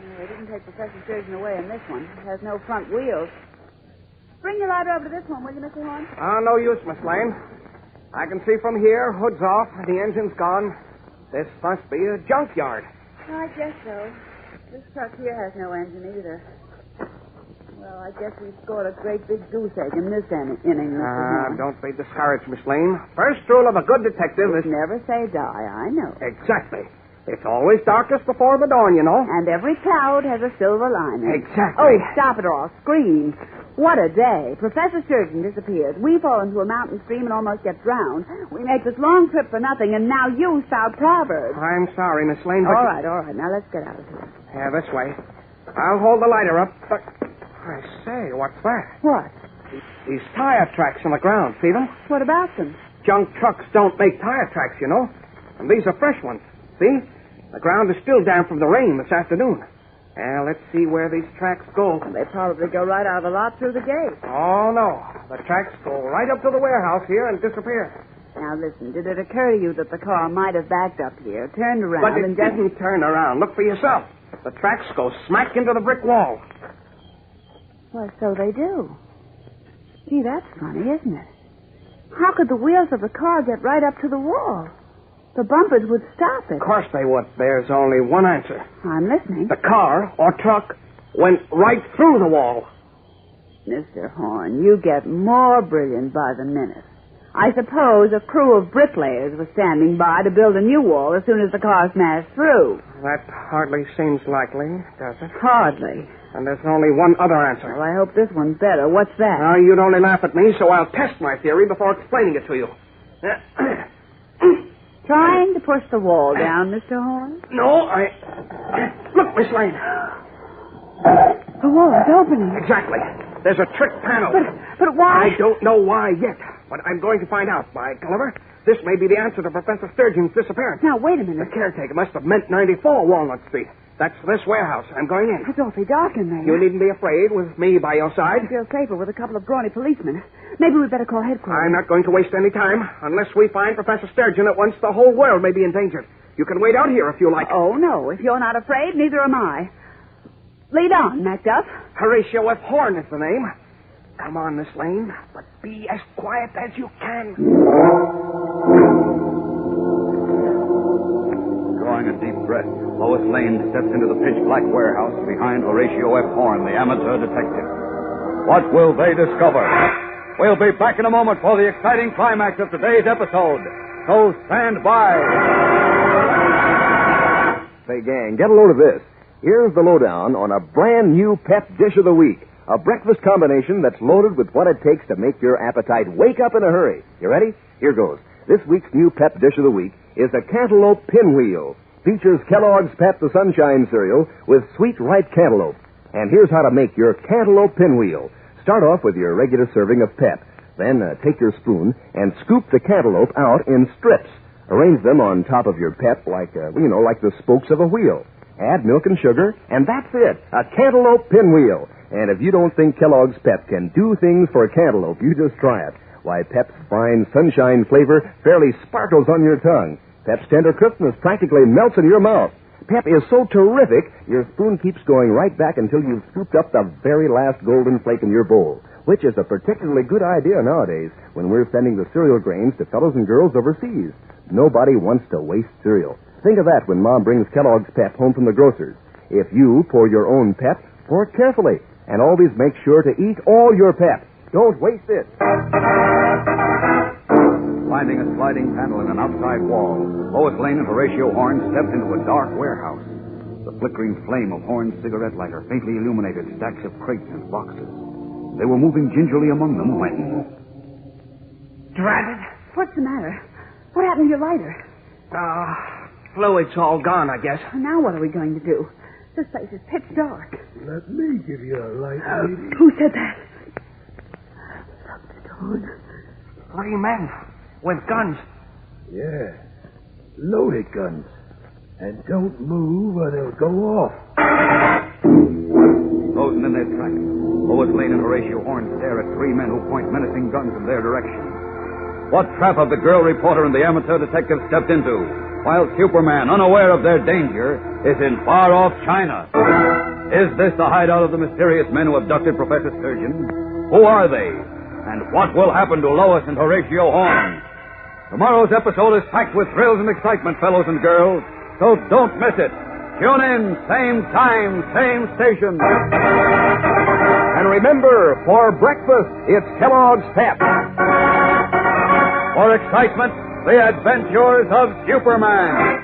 They didn't take Professor Surgeon away in this one. It has no front wheels. Bring your lighter over to this one, will you, Mr. Horn? No use, Miss Lane. I can see from here, hood's off, the engine's gone. This must be a junkyard. I guess so. This truck here has no engine either. Well, I guess we scored a great big goose egg in this inning, Mr. Horn. Don't be discouraged, Miss Lane. First rule of a good detective is... Never say die, I know. Exactly. It's always darkest before the dawn, you know. And every cloud has a silver lining. Exactly. Oh, stop it all. Scream. What a day. Professor Surgeon disappears. We fall into a mountain stream and almost get drowned. We make this long trip for nothing, and now you spout proverbs. I'm sorry, Miss Lane, but... All right. Now let's get out of here. Yeah, this way. I'll hold the lighter up, but... I say, what's that? What? These tire tracks on the ground. See them? What about them? Junk trucks don't make tire tracks, you know. And these are fresh ones. See? The ground is still damp from the rain this afternoon. Let's see where these tracks go. They probably go right out of the lot through the gate. Oh, no. The tracks go right up to the warehouse here and disappear. Now, listen, did it occur to you that the car might have backed up here, turned around, But it and just... didn't turn around. Look for yourself. The tracks go smack into the brick wall. Well, so they do. Gee, that's funny, isn't it? How could the wheels of the car get right up to the wall? The bumpers would stop it. Of course they would. There's only one answer. I'm listening. The car or truck went right through the wall. Mr. Horn, you get more brilliant by the minute. I suppose a crew of bricklayers was standing by to build a new wall as soon as the car smashed through. That hardly seems likely, does it? Hardly. And there's only one other answer. Well, I hope this one's better. What's that? Now, you'd only laugh at me, so I'll test my theory before explaining it to you. Trying to push the wall down, Mr. Horn? No, Look, Miss Lane. The wall is opening. Exactly. There's a trick panel. But why? I don't know why yet, but I'm going to find out. By Gulliver, this may be the answer to Professor Sturgeon's disappearance. Now, wait a minute. The caretaker must have meant 94 Walnut Street. That's this warehouse. I'm going in. It's awfully dark in there. You needn't be afraid with me by your side. I feel safer with a couple of brawny policemen. Maybe we'd better call headquarters. I'm not going to waste any time. Unless we find Professor Sturgeon at once, the whole world may be in danger. You can wait out here if you like. Oh, no. If you're not afraid, neither am I. Lead on, Macduff. Horatio F. Horn is the name. Come on, Miss Lane, but be as quiet as you can. Drawing a deep breath, Lois Lane steps into the pitch-black warehouse behind Horatio F. Horn, the amateur detective. What will they discover? We'll be back in a moment for the exciting climax of today's episode. So stand by. Say, gang, get a load of this. Here's the lowdown on a brand new pep dish of the week. A breakfast combination that's loaded with what it takes to make your appetite wake up in a hurry. You ready? Here goes. This week's new pep dish of the week is a cantaloupe pinwheel. Features Kellogg's Pep the Sunshine cereal with sweet ripe cantaloupe. And here's how to make your cantaloupe pinwheel. Start off with your regular serving of pep. Then take your spoon and scoop the cantaloupe out in strips. Arrange them on top of your pep like the spokes of a wheel. Add milk and sugar, and that's it. A cantaloupe pinwheel. And if you don't think Kellogg's Pep can do things for a cantaloupe, you just try it. Why, Pep's fine sunshine flavor fairly sparkles on your tongue. Pep's tender crispness practically melts in your mouth. Pep is so terrific, your spoon keeps going right back until you've scooped up the very last golden flake in your bowl, which is a particularly good idea nowadays when we're sending the cereal grains to fellows and girls overseas. Nobody wants to waste cereal. Think of that when Mom brings Kellogg's Pep home from the grocer's. If you pour your own Pep, pour it carefully. And always make sure to eat all your Pep. Don't waste it. Finding a sliding panel in an outside wall, Lois Lane and Horatio Horn stepped into a dark warehouse. The flickering flame of Horn's cigarette lighter faintly illuminated stacks of crates and boxes. They were moving gingerly among them when... Drat it. What's the matter? What happened to your lighter? Fluid's all gone, I guess. Now what are we going to do? This place is pitch dark. Let me give you a light, lady. Who said that? Look, Mr. Horn. 3 men with guns. Yeah, loaded guns. And don't move or they'll go off. Frozen in their tracks, Lois Lane and Horatio Horn stare at 3 men who point menacing guns in their direction. What trap have the girl reporter and the amateur detective stepped into, while Superman, unaware of their danger, is in far-off China? Is this the hideout of the mysterious men who abducted Professor Sturgeon? Who are they? And what will happen to Lois and Horatio Horn? Tomorrow's episode is packed with thrills and excitement, fellows and girls, so don't miss it. Tune in, same time, same station. And remember, for breakfast, it's Kellogg's Pep. For excitement, the adventures of Superman.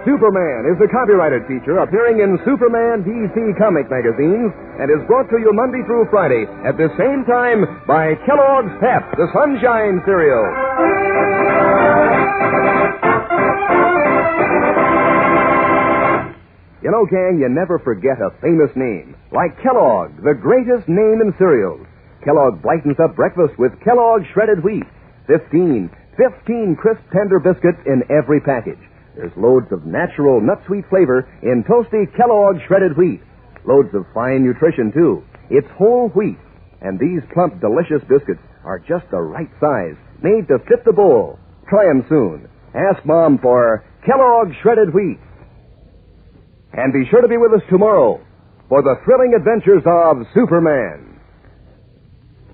Superman is a copyrighted feature appearing in Superman DC comic magazines and is brought to you Monday through Friday at the same time by Kellogg's Pep, the Sunshine cereal. You know, Well, gang, you never forget a famous name. Like Kellogg, the greatest name in cereals. Kellogg brightens up breakfast with Kellogg shredded wheat. 15 crisp, tender biscuits in every package. There's loads of natural nut-sweet flavor in toasty Kellogg shredded wheat. Loads of fine nutrition, too. It's whole wheat. And these plump, delicious biscuits are just the right size, made to fit the bowl. Try them soon. Ask Mom for Kellogg shredded wheat. And be sure to be with us tomorrow for the thrilling adventures of Superman.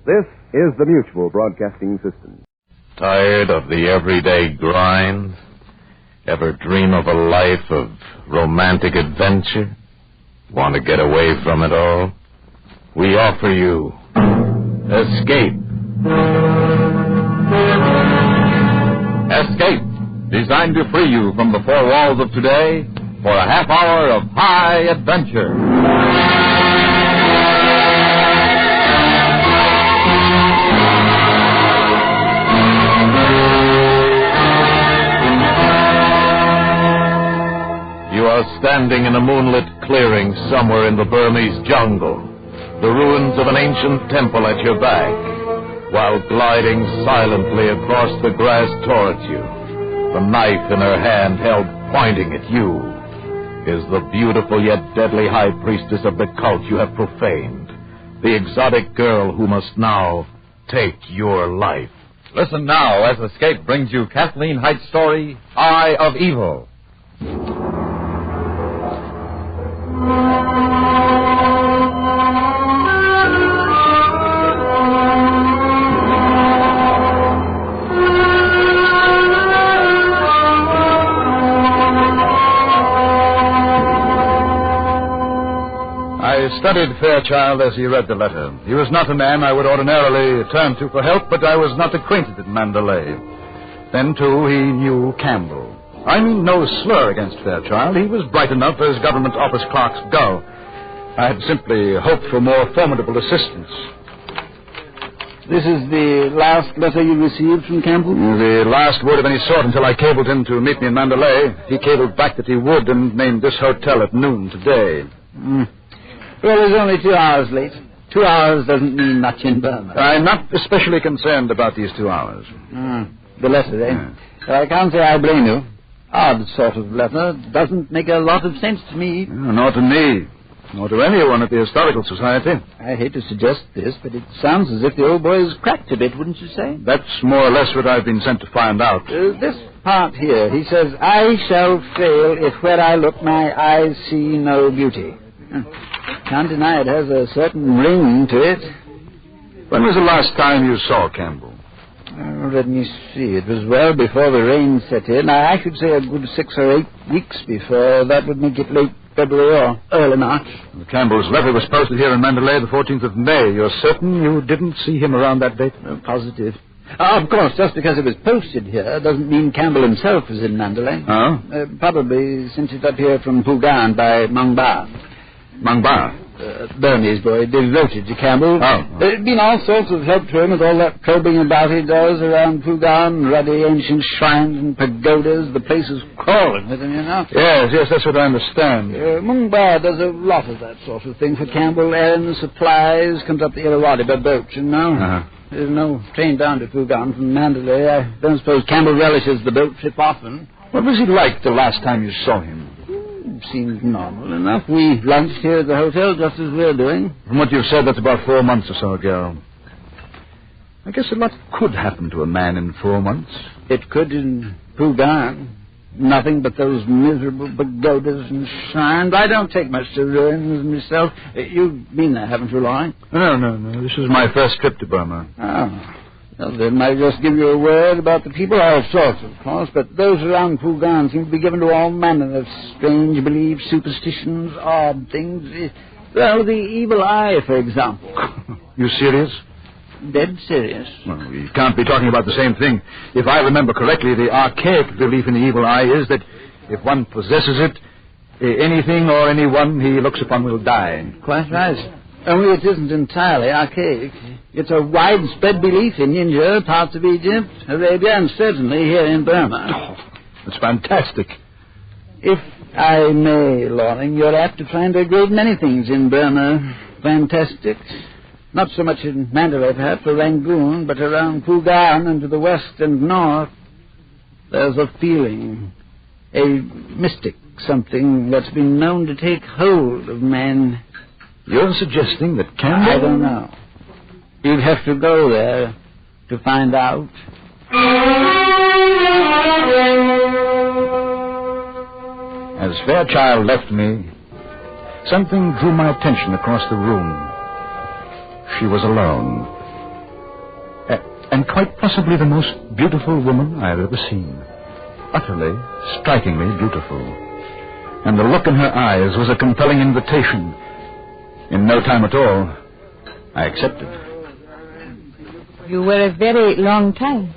This is the Mutual Broadcasting System. Tired of the everyday grind? Ever dream of a life of romantic adventure? Want to get away from it all? We offer you Escape. Escape, designed to free you from the four walls of today for a half hour of high adventure. You are standing in a moonlit clearing somewhere in the Burmese jungle, the ruins of an ancient temple at your back, while gliding silently across the grass towards you, the knife in her hand held pointing at you, is the beautiful yet deadly high priestess of the cult you have profaned, the exotic girl who must now take your life. Listen now as Escape brings you Kathleen Height's story, Eye of Evil. I studied Fairchild as he read the letter. He was not a man I would ordinarily turn to for help, but I was not acquainted in Mandalay. Then, too, he knew Campbell. I mean no slur against Fairchild. He was bright enough as government office clerks go. I had simply hoped for more formidable assistance. This is the last letter you received from Campbell? The last word of any sort until I cabled him to meet me in Mandalay. He cabled back that he would and named this hotel at noon today. Well, it's only 2 hours late. 2 hours doesn't mean much in Burma. I'm not especially concerned about these 2 hours. The letter, eh? I can't say I blame you. Odd sort of letter. Doesn't make a lot of sense to me. Nor to me. Nor to anyone at the Historical Society. I hate to suggest this, but it sounds as if the old boy's cracked a bit, wouldn't you say? That's more or less what I've been sent to find out. This part here, he says, I shall fail if where I look my eyes see no beauty. Can't deny it has a certain ring to it. When was the last time you saw Campbell? Let me see. It was well before the rain set in. I should say a good 6 or 8 weeks before. That would make it late February or early March. Campbell's letter was posted here in Mandalay the 14th of May. You're certain you didn't see him around that date? Positive. Of course, just because it was posted here doesn't mean Campbell himself is in Mandalay. Oh? Probably sent it up here from Pugan by Mangba. Mangba? Burmese boy, devoted to Campbell. There's been all sorts of help to him with all that probing about he does around Pugan, ruddy ancient shrines and pagodas. The place is crawling with him, you know. Yes, that's what I understand. Mungba does a lot of that sort of thing for Campbell. Errands, supplies, comes up the Irrawaddy by boat, you know. There's no train down to Pugan from Mandalay. I don't suppose Campbell relishes the boat trip often. What was he like the last time you saw him? Seemed normal enough. We lunched here at the hotel just as we're doing. From what you've said, that's about 4 months or so ago. I guess a lot could happen to a man in 4 months. It could in Pugan. Nothing but those miserable pagodas and shrines. I don't take much to ruins myself. You've been there, haven't you, Laurie? No. This is my first trip to Burma. Oh. Well, then I just give you a word about the people, all sorts, of course, but those around Pugan seem to be given to all manner of strange beliefs, superstitions, odd things. Well, the evil eye, for example. You serious? Dead serious. Well, we can't be talking about the same thing. If I remember correctly, the archaic belief in the evil eye is that if one possesses it, anything or anyone he looks upon will die. Quite right. Only it isn't entirely archaic. It's a widespread belief in India, parts of Egypt, Arabia, and certainly here in Burma. That's fantastic. If I may, Loring, you're apt to find a great many things in Burma fantastic. Not so much in Mandalay, perhaps, or Rangoon, but around Pugan and to the west and north. There's a feeling, a mystic something that's been known to take hold of man. You're suggesting that Campbell... I don't know. You'd have to go there to find out. As Fairchild left me, something drew my attention across the room. She was alone. And quite possibly the most beautiful woman I have ever seen. Utterly, strikingly beautiful. And the look in her eyes was a compelling invitation. In no time at all, I accepted. You were a very long time.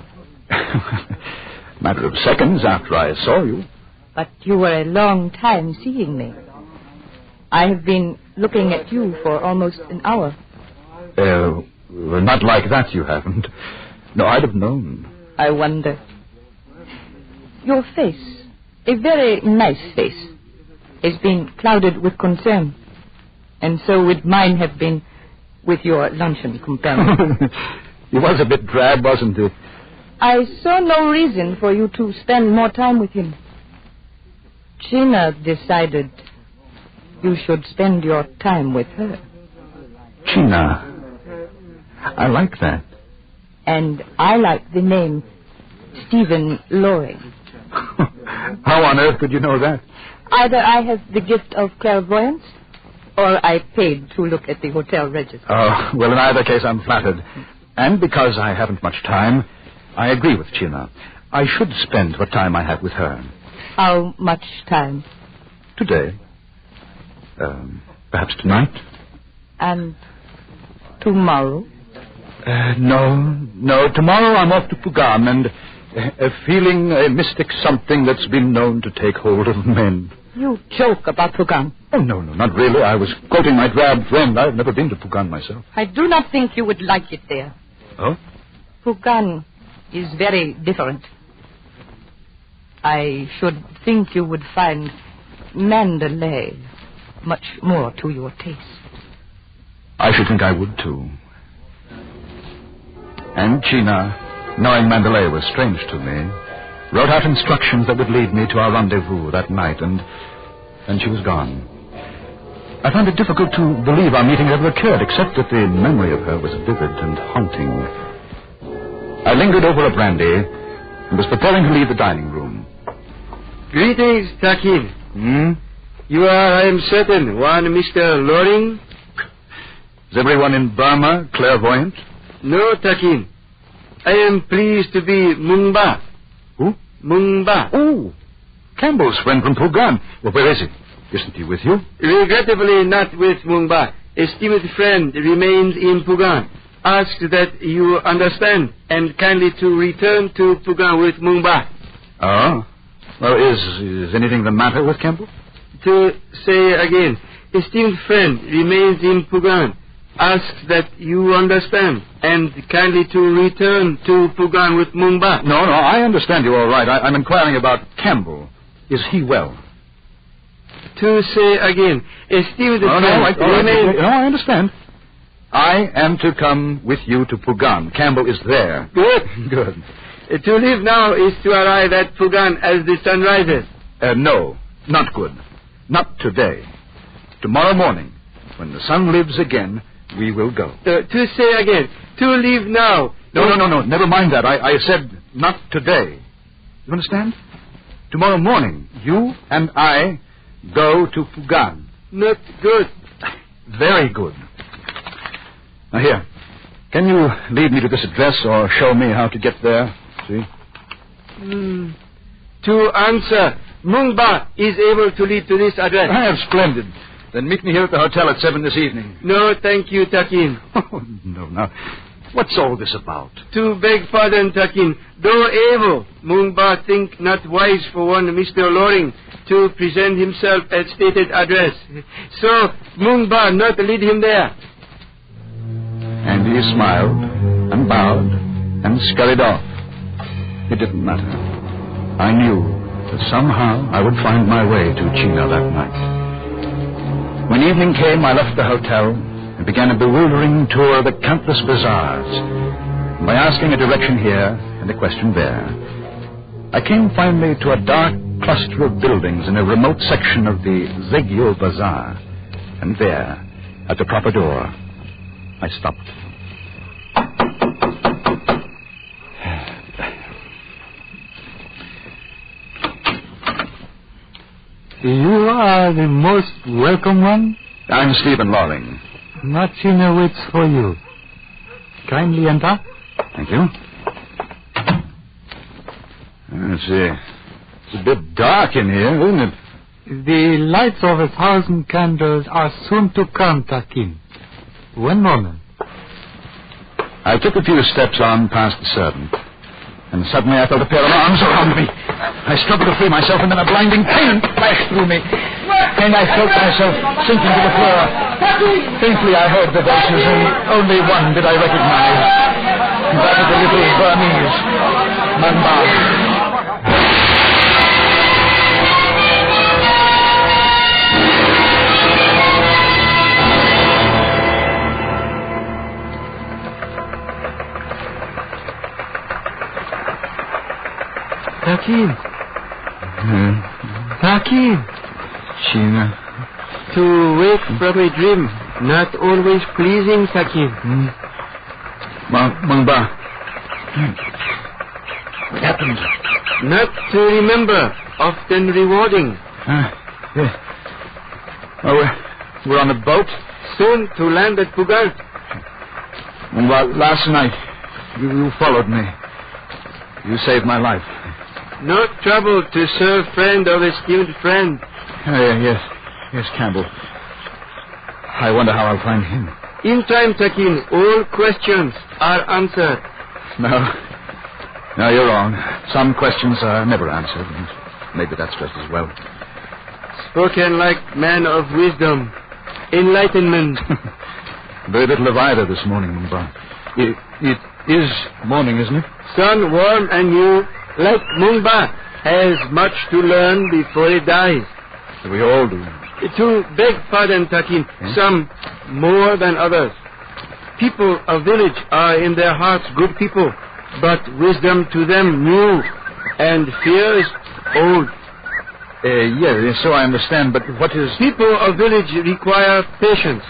Matter of seconds after I saw you. But you were a long time seeing me. I have been looking at you for almost an hour. Well, not like that you haven't. No, I'd have known. I wonder. Your face, a very nice face, has been clouded with concern. And so would mine have been with your luncheon companion. It was a bit drab, wasn't it? I saw no reason for you to spend more time with him. Gina decided you should spend your time with her. Gina. I like that. And I like the name Stephen Loring. How on earth could you know that? Either I have the gift of clairvoyance, or I paid to look at the hotel register. Oh, well, in either case, I'm flattered. And because I haven't much time, I agree with Gina. I should spend what time I have with her. How much time? Today. Perhaps tonight. And tomorrow? No. Tomorrow I'm off to Pugan and feeling a mystic something that's been known to take hold of men. You joke about Pugan. Oh, no, not really. I was quoting my drab friend. I've never been to Pugan myself. I do not think you would like it there. Oh? Pugan is very different. I should think you would find Mandalay much more to your taste. I should think I would, too. And Gina, knowing Mandalay was strange to me, wrote out instructions that would lead me to our rendezvous that night, and she was gone. I found it difficult to believe our meeting ever occurred, except that the memory of her was vivid and haunting. I lingered over a brandy and was preparing to leave the dining room. Greetings, Takin. You are, I am certain, one Mr. Loring? Is everyone in Burma clairvoyant? No, Takin. I am pleased to be Mungba. Who? Mungba. Oh, Campbell's friend from Pugan. Well, where is he? Isn't he with you? Regrettably not with Mungba. Esteemed friend remains in Pugan. Ask that you understand and kindly to return to Pugan with Mungba. Oh? Well, is anything the matter with Campbell? To say again, esteemed friend remains in Pugan. Ask that you understand and kindly to return to Pugan with Mungba. No, I understand you all right. I'm inquiring about Campbell. Is he well? To say again, esteemed friend remains... No, I understand. I am to come with you to Pugan. Campbell is there. Good. Good. To leave now is to arrive at Pugan as the sun rises. No, not good. Not today. Tomorrow morning, when the sun lives again, we will go. To say again, to leave now. No, never mind that. I said not today. You understand? Tomorrow morning, you and I go to Pugan. Not good. Very good. Now here, can you lead me to this address or show me how to get there? See? To answer, Mungba is able to lead to this address. Splendid. Then meet me here at the hotel at 7 this evening. No, thank you, Takin. Oh, no, now, what's all this about? To beg pardon, Takin, though able, Mungba think not wise for one Mr. Loring to present himself at stated address. So, Mungba not lead him there. And he smiled and bowed and scurried off. It didn't matter. I knew that somehow I would find my way to China that night. When evening came, I left the hotel and began a bewildering tour of the countless bazaars. By asking a direction here and a question there, I came finally to a dark cluster of buildings in a remote section of the Zegyo Bazaar. And there, at the proper door, I stopped. You are the most welcome one. I'm Stephen Loring. Martina waits for you. Kindly enter. Thank you. It's a bit dark in here, isn't it? The lights of 1,000 candles are soon to come, Takin. One moment. I took a few steps on past the servant, and suddenly I felt a pair of arms around me. I struggled to free myself, and then a blinding pain flashed through me, and I felt myself sinking to the floor. Faintly I heard the voices, and only one did I recognize. That of the little Burmese, Mangba. Takin. Takin. China. To wake from a dream, not always pleasing, Takin. Mangba. What happened? Not to remember, often rewarding. Yeah. Oh, we're on a boat? Soon to land at Pugal. Mangba, last night, you followed me. You saved my life. No trouble to serve friend or esteemed friend. Yes, Campbell. I wonder how I'll find him. In time, Takin, all questions are answered. No, you're wrong. Some questions are never answered, and maybe that's just as well. Spoken like man of wisdom, enlightenment. Very little of either this morning, Mumbai. It is morning, isn't it? Sun warm and new. Like Mungba, has much to learn before he dies. We all do. To beg pardon, Takin, some more than others. People of village are in their hearts good people, but wisdom to them new, and fear is old. Yes, so I understand, but what is... People of village require patience.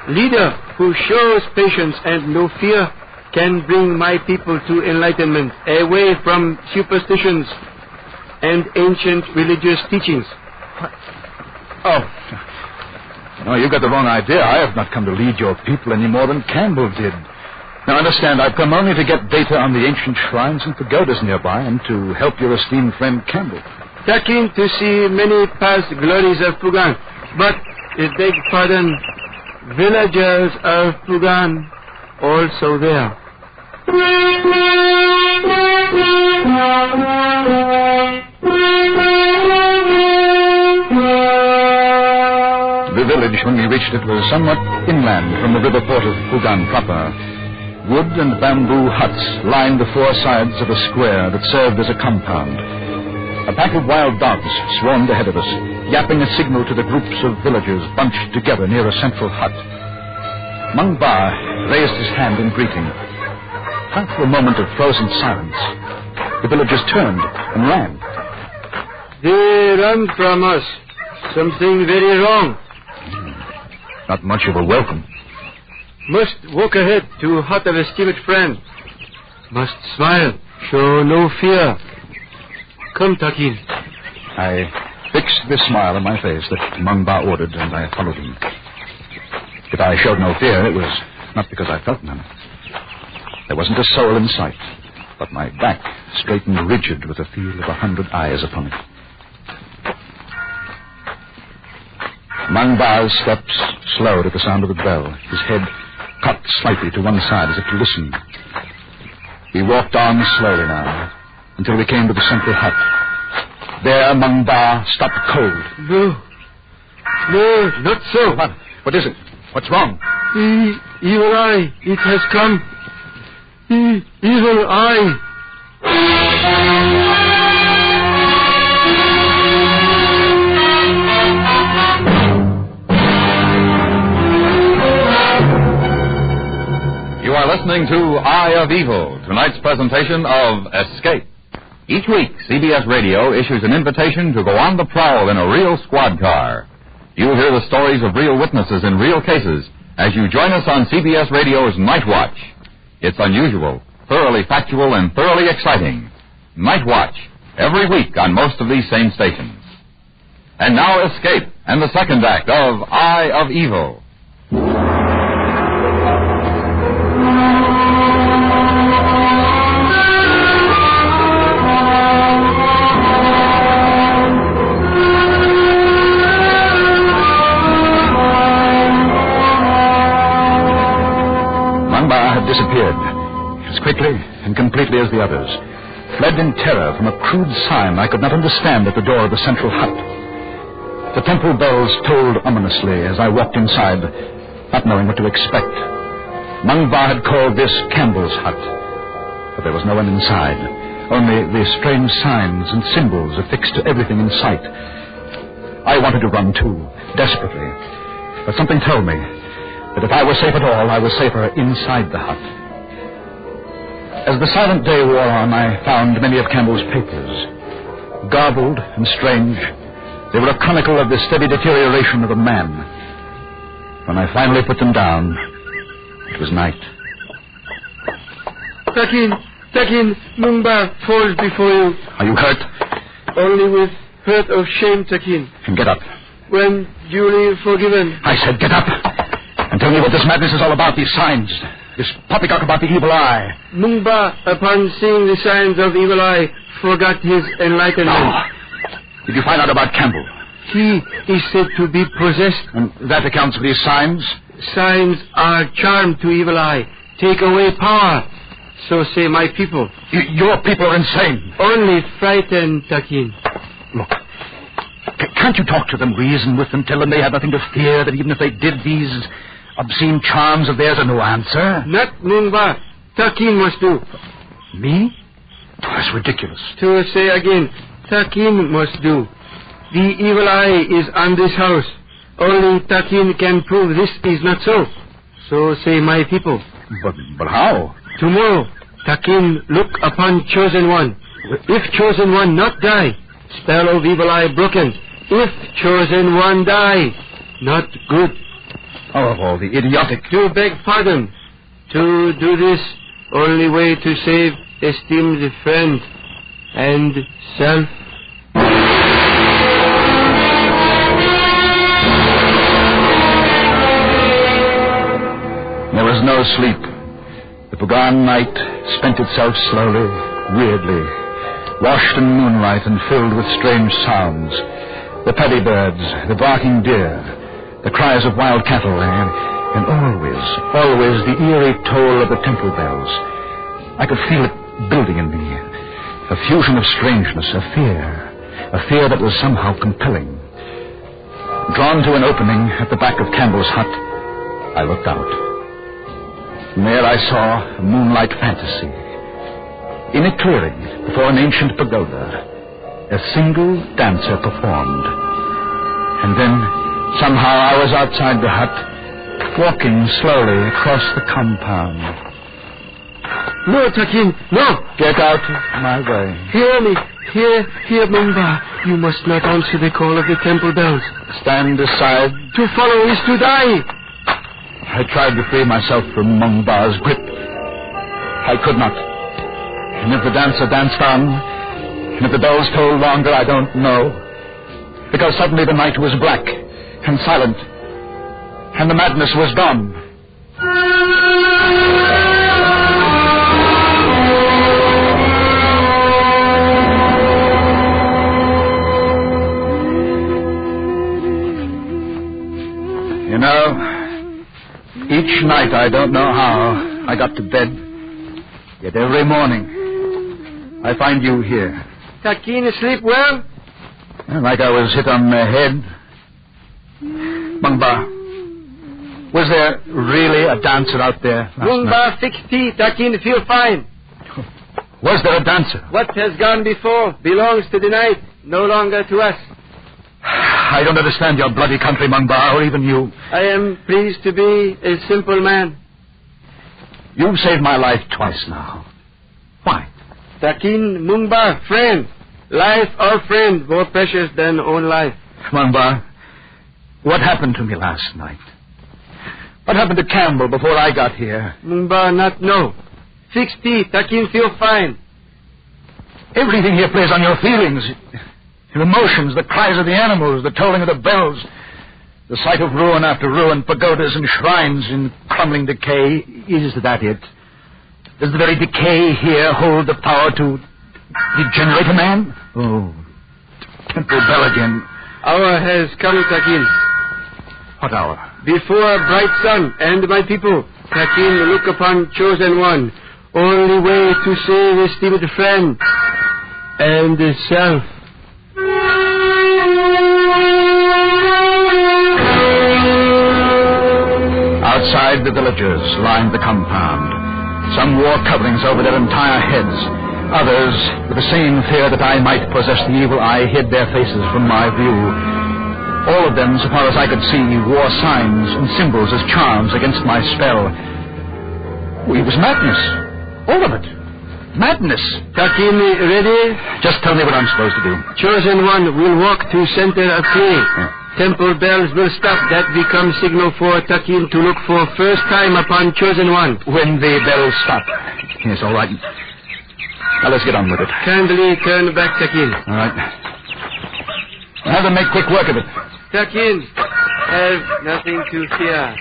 Leader who shows patience and no fear can bring my people to enlightenment, away from superstitions and ancient religious teachings. Oh. No, you got the wrong idea. I have not come to lead your people any more than Campbell did. Now, understand, I've come only to get data on the ancient shrines and pagodas nearby and to help your esteemed friend Campbell. Takin to see many past glories of Pugan, but, beg pardon, villagers of Pugan also there. The village, when we reached it, was somewhat inland from the river port of Pugan proper. Wood and bamboo huts lined the four sides of a square that served as a compound. A pack of wild dogs swarmed ahead of us, yapping a signal to the groups of villagers bunched together near a central hut. Mangba raised his hand in greeting. After a moment of frozen silence, the villagers turned and ran. They run from us. Something very wrong. Not much of a welcome. Must walk ahead to hut of esteemed friend. Must smile, show no fear. Come, Takin. I fixed the smile on my face that Mangba ordered, and I followed him. If I showed no fear, it was not because I felt none. There wasn't a soul in sight, but my back straightened rigid with the feel of 100 eyes upon it. Mangba's steps slowed at the sound of the bell, his head cocked slightly to one side as if to listen. We walked on slowly now, until we came to the central hut. There, Mangba stopped cold. No, not so. What is it? What's wrong? Evil eye, it has come. Evil eye. listening to Eye of Evil, tonight's presentation of Escape. Each week, CBS Radio issues an invitation to go on the prowl in a real squad car. You'll hear the stories of real witnesses in real cases as you join us on CBS Radio's Night Watch. It's unusual, thoroughly factual, and thoroughly exciting. Night Watch, every week on most of these same stations. And now Escape, and the second act of Eye of Evil. Disappeared as quickly and completely as the others, fled in terror from a crude sign I could not understand at the door of the central hut. The temple bells tolled ominously as I walked inside, not knowing what to expect. Mungba had called this Campbell's hut, but there was no one inside, only the strange signs and symbols affixed to everything in sight. I wanted to run too, desperately, but something told me that if I were safe at all, I was safer inside the hut. As the silent day wore on, I found many of Campbell's papers. Garbled and strange, they were a chronicle of the steady deterioration of a man. When I finally put them down, it was night. Takin, Mungba falls before you. Are you hurt? Only with hurt of shame, Takin. Then get up. When duly forgiven. I said get up. And tell me what this madness is all about, these signs. This poppycock about the evil eye. Mungba, upon seeing the signs of evil eye, forgot his enlightenment. No. Did you find out about Campbell? He is said to be possessed. And that accounts for these signs? Signs are charm to evil eye. Take away power. So say my people. Your people are insane. Only frightened, Takin. Look. Can't you talk to them, reason with them, tell them they have nothing to fear, that even if they did these obscene charms of theirs are no answer? Not Mungba. Takin must do. Me? Oh, that's ridiculous. To say again, Takin must do. The evil eye is on this house. Only Takin can prove this is not so. So say my people. But how? Tomorrow, Takin look upon chosen one. If chosen one not die, spell of evil eye broken. If chosen one die, not good. Oh, the idiotic. To beg pardon. To do this, only way to save esteemed friend and self. There was no sleep. The foregone night spent itself slowly, weirdly, washed in moonlight and filled with strange sounds. The paddy birds, the barking deer, the cries of wild cattle, and always the eerie toll of the temple bells. I could feel it building in me, a fusion of strangeness, a fear that was somehow compelling. Drawn to an opening at the back of Campbell's hut, I looked out. And there I saw a moonlight fantasy. In a clearing before an ancient pagoda, a single dancer performed. And then, somehow, I was outside the hut, walking slowly across the compound. No, Takin, no! Get out of my way. Hear me. Hear, Mungba. You must not answer the call of the temple bells. Stand aside. To follow is to die. I tried to free myself from Mungba's grip. I could not. And if the dancer danced on, and if the bells tolled longer, I don't know. Because suddenly the night was black and silent, and the madness was gone. You know, each night I don't know how I got to bed, yet every morning I find you here. Takin, sleep well? Like I was hit on the head. Mungba, was there really a dancer out there last Mungba, night? 60, Takin, feel fine. Was there a dancer? What has gone before belongs to the night, no longer to us. I don't understand your bloody country, Mungba, or even you. I am pleased to be a simple man. You've saved my life twice now. Why? Takin Mungba, friend. Life or friend more precious than own life. Mungba, what happened to me last night? What happened to Campbell before I got here? Mungba not know. 60, Takin feel fine. Everything here plays on your feelings. Your emotions, the cries of the animals, the tolling of the bells. The sight of ruin after ruin, pagodas and shrines in crumbling decay. Is that it? Does the very decay here hold the power to degenerate a man? Oh, temple bell again. Hour has come, Takin. What hour? Before bright sun and my people, Takin, look upon chosen one. Only way to save esteemed friend and self. Outside, the villagers lined the compound. Some wore coverings over their entire heads. Others, with the same fear that I might possess the evil eye, hid their faces from my view. All of them, so far as I could see, wore signs and symbols as charms against my spell. It was madness. All of it. Madness. Takin, ready? Just tell me what I'm supposed to do. Chosen one will walk to center of play. Temple bells will stop. That becomes signal for Takin to look for first time upon chosen one. When the bells stop. Yes, all right. Now let's get on with it. Kindly turn back, Takin. All right. I'll have to make quick work of it. Takin, have nothing to fear.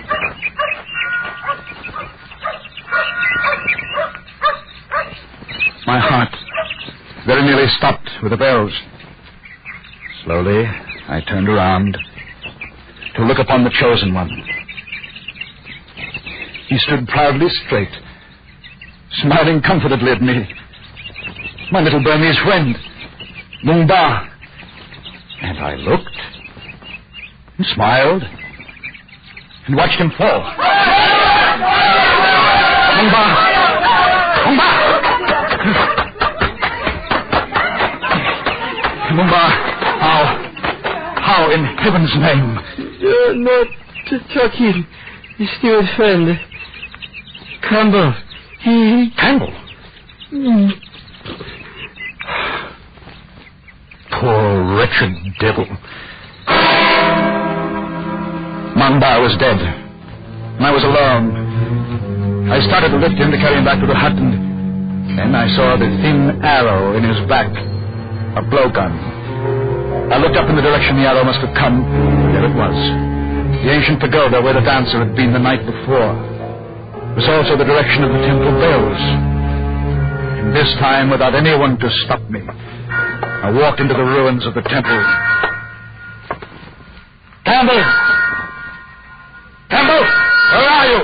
My heart very nearly stopped with the bells. Slowly, I turned around to look upon the chosen one. He stood proudly straight, smiling comfortably at me. My little Burmese friend, Mungba. And I looked and smiled and watched him fall. Mungba! Mungba! Mungba, how in heaven's name? You're not Takin. His dear friend. Campbell. Campbell? Poor wretched devil. Mungba was dead, and I was alone. I started to lift him to carry him back to the hut, and then I saw the thin arrow in his back, a blowgun. I looked up in the direction the arrow must have come. There it was, the ancient pagoda where the dancer had been the night before. It was also the direction of the temple bells. And this time, without anyone to stop me, I walked into the ruins of the temple. Campbell! Campbell! Where are you?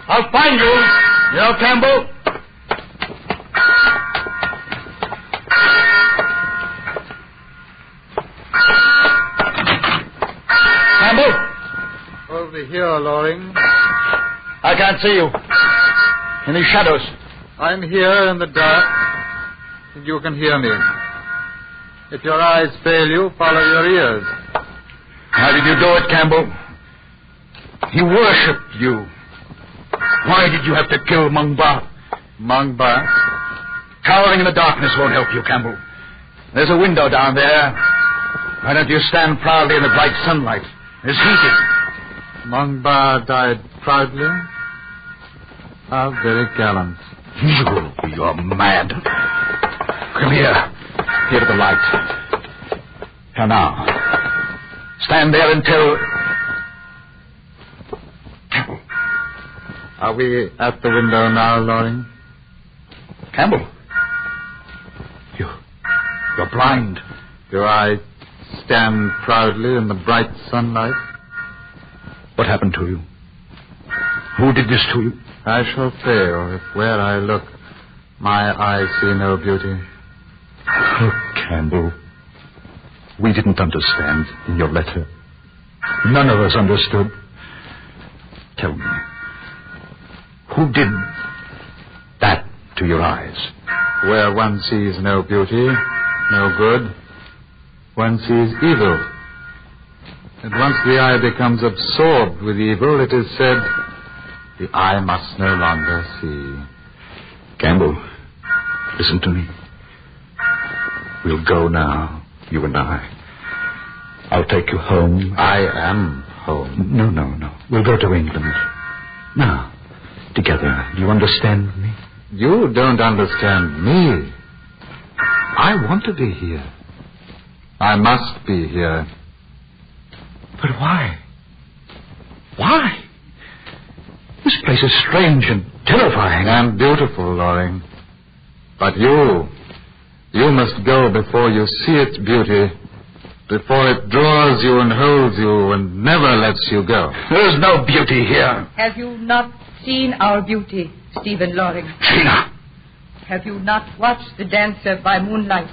I'll find you. You know, Campbell? Campbell! Over here, Loring. I can't see you. In these shadows. I'm here in the dark, and you can hear me. If your eyes fail you, follow your ears. How did you do it, Campbell? He worshipped you. Why did you have to kill Mungba? Mungba? Cowering in the darkness won't help you, Campbell. There's a window down there. Why don't you stand proudly in the bright sunlight, as he did? Mungba died proudly? How very gallant. You're mad. Come here. Here to the light. Here now. Stand there until... Campbell. Are we at the window now, Loring? Campbell. You're blind. Do I stand proudly in the bright sunlight? What happened to you? Who did this to you? I shall fail if where I look my eyes see no beauty. Oh, Campbell. We didn't understand in your letter. None of us understood. Tell me, who did that to your eyes? Where one sees no beauty, no good, one sees evil. And once the eye becomes absorbed with evil, it is said The eye must no longer see. Campbell, listen to me. We'll go now, you and I. I'll take you home. I am home. No. We'll go to England. Now, together. Do you understand me? You don't understand me. I want to be here. I must be here. But why? Why? This place is strange and terrifying. And beautiful, Loring. But you must go before you see its beauty, before it draws you and holds you and never lets you go. There's no beauty here. Have you not seen our beauty, Stephen Loring? Gina! Have you not watched the dancer by moonlight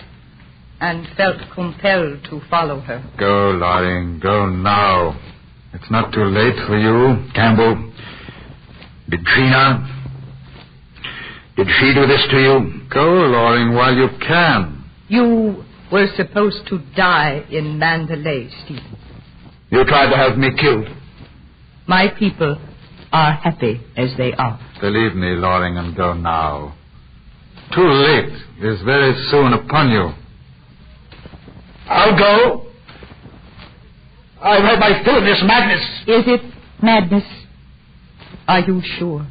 and felt compelled to follow her? Go, Loring, go now. It's not too late for you. Campbell, did she do this to you? Go, Loring, while you can. You were supposed to die in Mandalay, Stephen. You tried to have me killed. My people are happy as they are. Believe me, Loring, and go now. Too late is very soon upon you. I'll go. I've had my fill of this madness. Is it madness? Are you sure?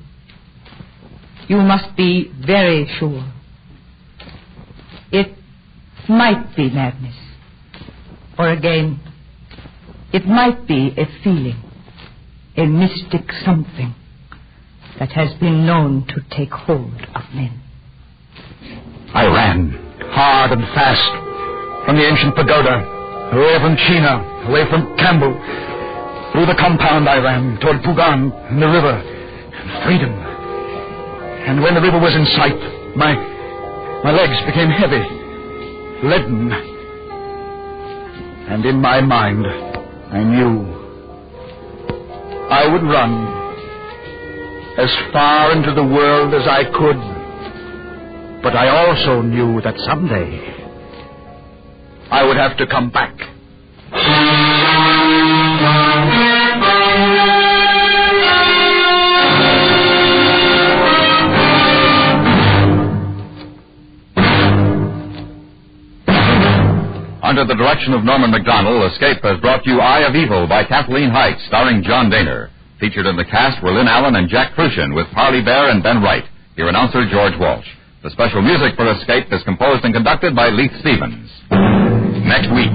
You must be very sure. It might be madness. Or again, it might be a feeling, a mystic something that has been known to take hold of men. I ran, hard and fast, from the ancient pagoda, away from China, away from Campbell. Through the compound I ran, toward Pugan, and the river, and freedom. And when the river was in sight, my legs became heavy, leaden. And in my mind, I knew I would run as far into the world as I could. But I also knew that someday I would have to come back. Under the direction of Norman MacDonald, Escape has brought you Eye of Evil by Kathleen Heights, starring John Daner. Featured in the cast were Lynn Allen and Jack Crucian, with Parley Bear and Ben Wright. Your announcer, George Walsh. The special music for Escape is composed and conducted by Leith Stevens. Next week.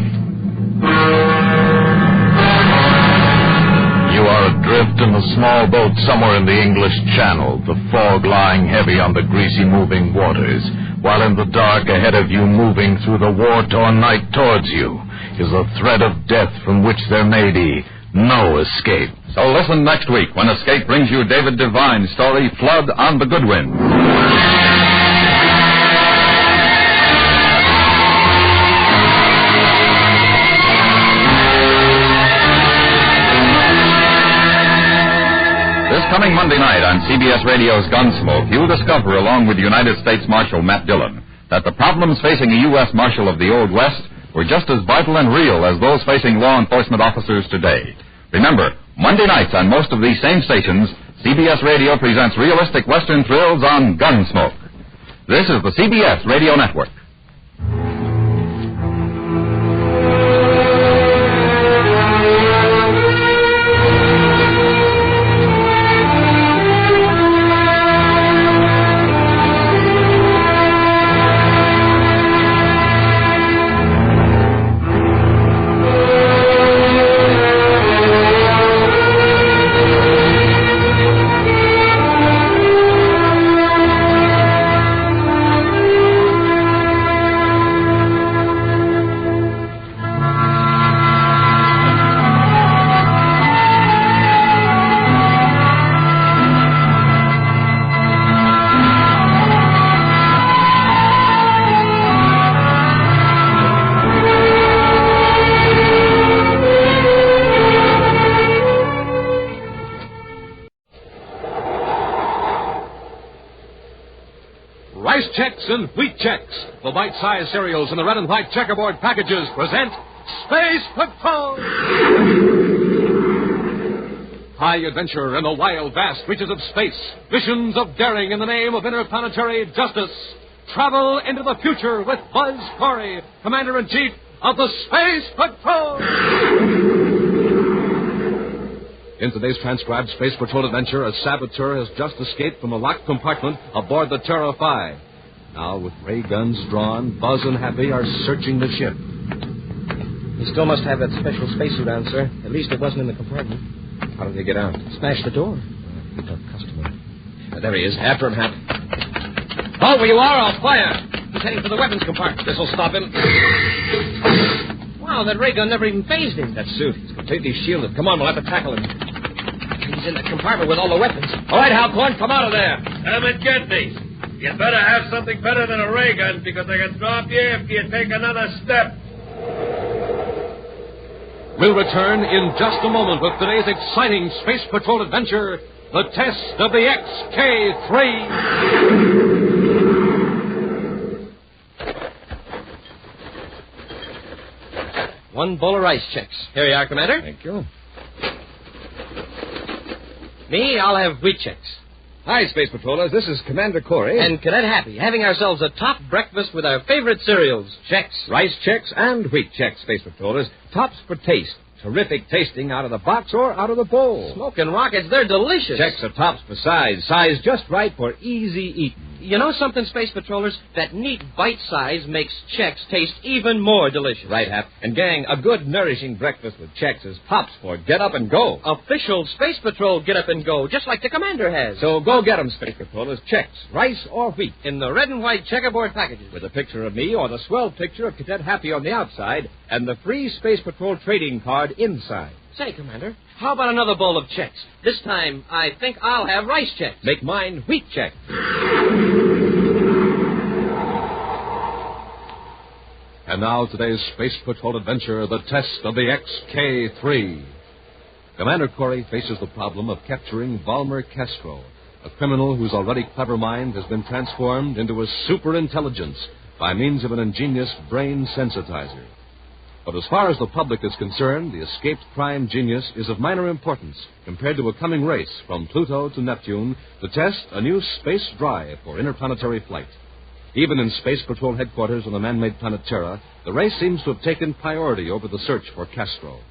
You are adrift in a small boat somewhere in the English Channel, the fog lying heavy on the greasy moving waters, while in the dark ahead of you, moving through the war-torn night towards you, is a threat of death from which there may be no escape. So listen next week when Escape brings you David Devine's story, Flood on the Goodwin. This coming Monday night on CBS Radio's Gunsmoke, you'll discover, along with United States Marshal Matt Dillon, that the problems facing a U.S. Marshal of the Old West were just as vital and real as those facing law enforcement officers today. Remember, Monday nights on most of these same stations, CBS Radio presents realistic Western thrills on Gunsmoke. This is the CBS Radio Network. Rice Chex and Wheat Chex, the bite-sized cereals in the red and white checkerboard packages, present Space Patrol! High adventure in the wild, vast reaches of space. Visions of daring in the name of interplanetary justice. Travel into the future with Buzz Corey, Commander-in-Chief of the Space Patrol. In today's transcribed Space Patrol adventure, a saboteur has just escaped from a locked compartment aboard the Terra 5. Now, with ray guns drawn, Buzz and Happy are searching the ship. He still must have that special spacesuit on, sir. At least it wasn't in the compartment. How did he get out? Smashed the door. He's a customer. There he is. After him, Hap. Hold where you are, I'll fire. He's heading for the weapons compartment. This'll stop him. Wow, that ray gun never even phased him. That suit, he's completely shielded. Come on, we'll have to tackle him. He's in the compartment with all the weapons. All right, Halcorn, come out of there. Damn it, get these. You'd better have something better than a ray gun, because I can drop you if you take another step. We'll return in just a moment with today's exciting Space Patrol adventure, the test of the XK-3. One bowl of rice checks. Here you are, Commander. Thank you. Me, I'll have wheat checks. Hi, Space Patrollers. This is Commander Corey. And Cadet Happy, having ourselves a top breakfast with our favorite cereals. Checks, rice checks, and wheat checks, Space Patrollers. Tops for taste. Terrific tasting out of the box or out of the bowl. Smoking rockets, they're delicious. Checks are tops for size. Size just right for easy eating. You know something, Space Patrollers? That neat bite size makes Chex taste even more delicious. Right, Hap. And, gang, a good, nourishing breakfast with Chex is tops for Get Up and Go. Official Space Patrol Get Up and Go, just like the Commander has. So go get 'em, Space Patrollers. Chex, rice or wheat. In the red and white checkerboard packages. With a picture of me or the swell picture of Cadet Happy on the outside and the free Space Patrol trading card inside. Say, Commander, how about another bowl of Chex? This time, I think I'll have rice Chex. Make mine wheat Chex. And now today's Space Patrol adventure, the test of the XK-3. Commander Corey faces the problem of capturing Valmer Castro, a criminal whose already clever mind has been transformed into a superintelligence by means of an ingenious brain sensitizer. But as far as the public is concerned, the escaped crime genius is of minor importance compared to a coming race from Pluto to Neptune to test a new space drive for interplanetary flight. Even in Space Patrol headquarters on the man-made planet Terra, the race seems to have taken priority over the search for Castro.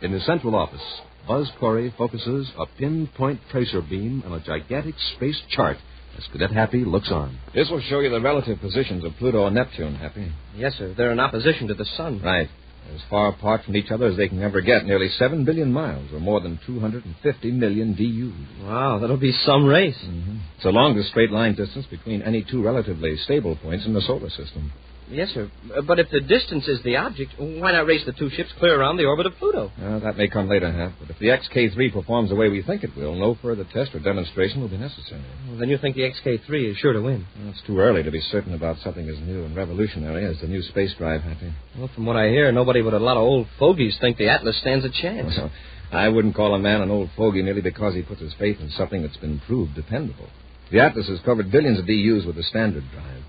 In his central office, Buzz Corey focuses a pinpoint tracer beam on a gigantic space chart as Cadet Happy looks on. This will show you the relative positions of Pluto and Neptune, Happy. Yes, sir. They're in opposition to the sun. Right. They're as far apart from each other as they can ever get, nearly 7 billion miles, or more than 250 million DUs. Wow, that'll be some race. Mm-hmm. It's the longest straight line distance between any two relatively stable points in the solar system. Yes, sir. But if the distance is the object, why not race the two ships clear around the orbit of Pluto? That may come later, Hap. But if the XK-3 performs the way we think it will, no further test or demonstration will be necessary. Well, then you think the XK-3 is sure to win? Well, it's too early to be certain about something as new and revolutionary as the new space drive, Happy. Well, from what I hear, nobody but a lot of old fogies think the Atlas stands a chance. Well, I wouldn't call a man an old fogey merely because he puts his faith in something that's been proved dependable. The Atlas has covered billions of DUs with the standard drive.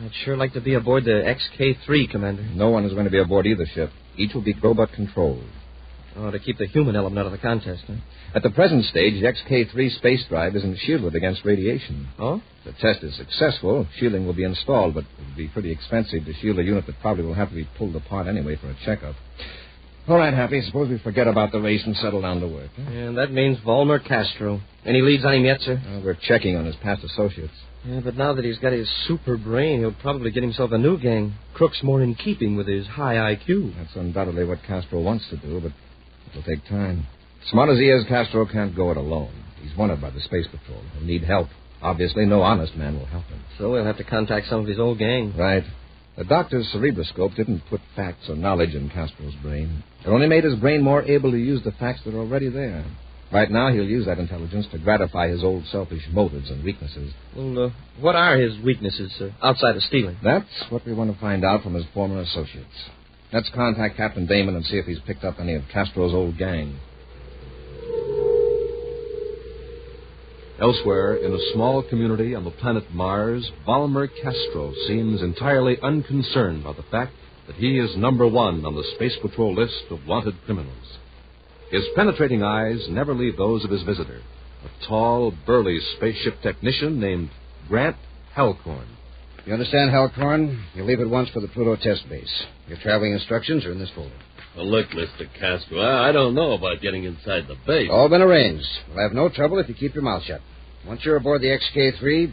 I'd sure like to be aboard the XK-3, Commander. No one is going to be aboard either ship. Each will be robot-controlled. Oh, to keep the human element out of the contest, huh? At the present stage, the XK-3 space drive isn't shielded against radiation. Oh? If the test is successful, shielding will be installed, but it will be pretty expensive to shield a unit that probably will have to be pulled apart anyway for a checkup. All right, Happy, suppose we forget about the race and settle down to work. Huh? And that means Valmer Castro. Any leads on him yet, sir? We're checking on his past associates. Yeah, but now that he's got his super brain, he'll probably get himself a new gang. Crooks more in keeping with his high IQ. That's undoubtedly what Castro wants to do, but it'll take time. Smart as he is, Castro can't go it alone. He's wanted by the Space Patrol. He'll need help. Obviously, no honest man will help him. So we'll have to contact some of his old gang. Right. The doctor's cerebroscope didn't put facts or knowledge in Castro's brain. It only made his brain more able to use the facts that are already there. Right now, he'll use that intelligence to gratify his old selfish motives and weaknesses. Well, what are his weaknesses, sir, outside of stealing? That's what we want to find out from his former associates. Let's contact Captain Damon and see if he's picked up any of Castro's old gang. Elsewhere, in a small community on the planet Mars, Valmer Castro seems entirely unconcerned by the fact that he is number one on the Space Patrol list of wanted criminals. His penetrating eyes never leave those of his visitor, a tall, burly spaceship technician named Grant Halcorn. You understand, Halcorn? You leave at once for the Pluto test base. Your traveling instructions are in this folder. Well, look, Mr. Castro, I don't know about getting inside the base. All been arranged. We'll have no trouble if you keep your mouth shut. Once you're aboard the XK-3,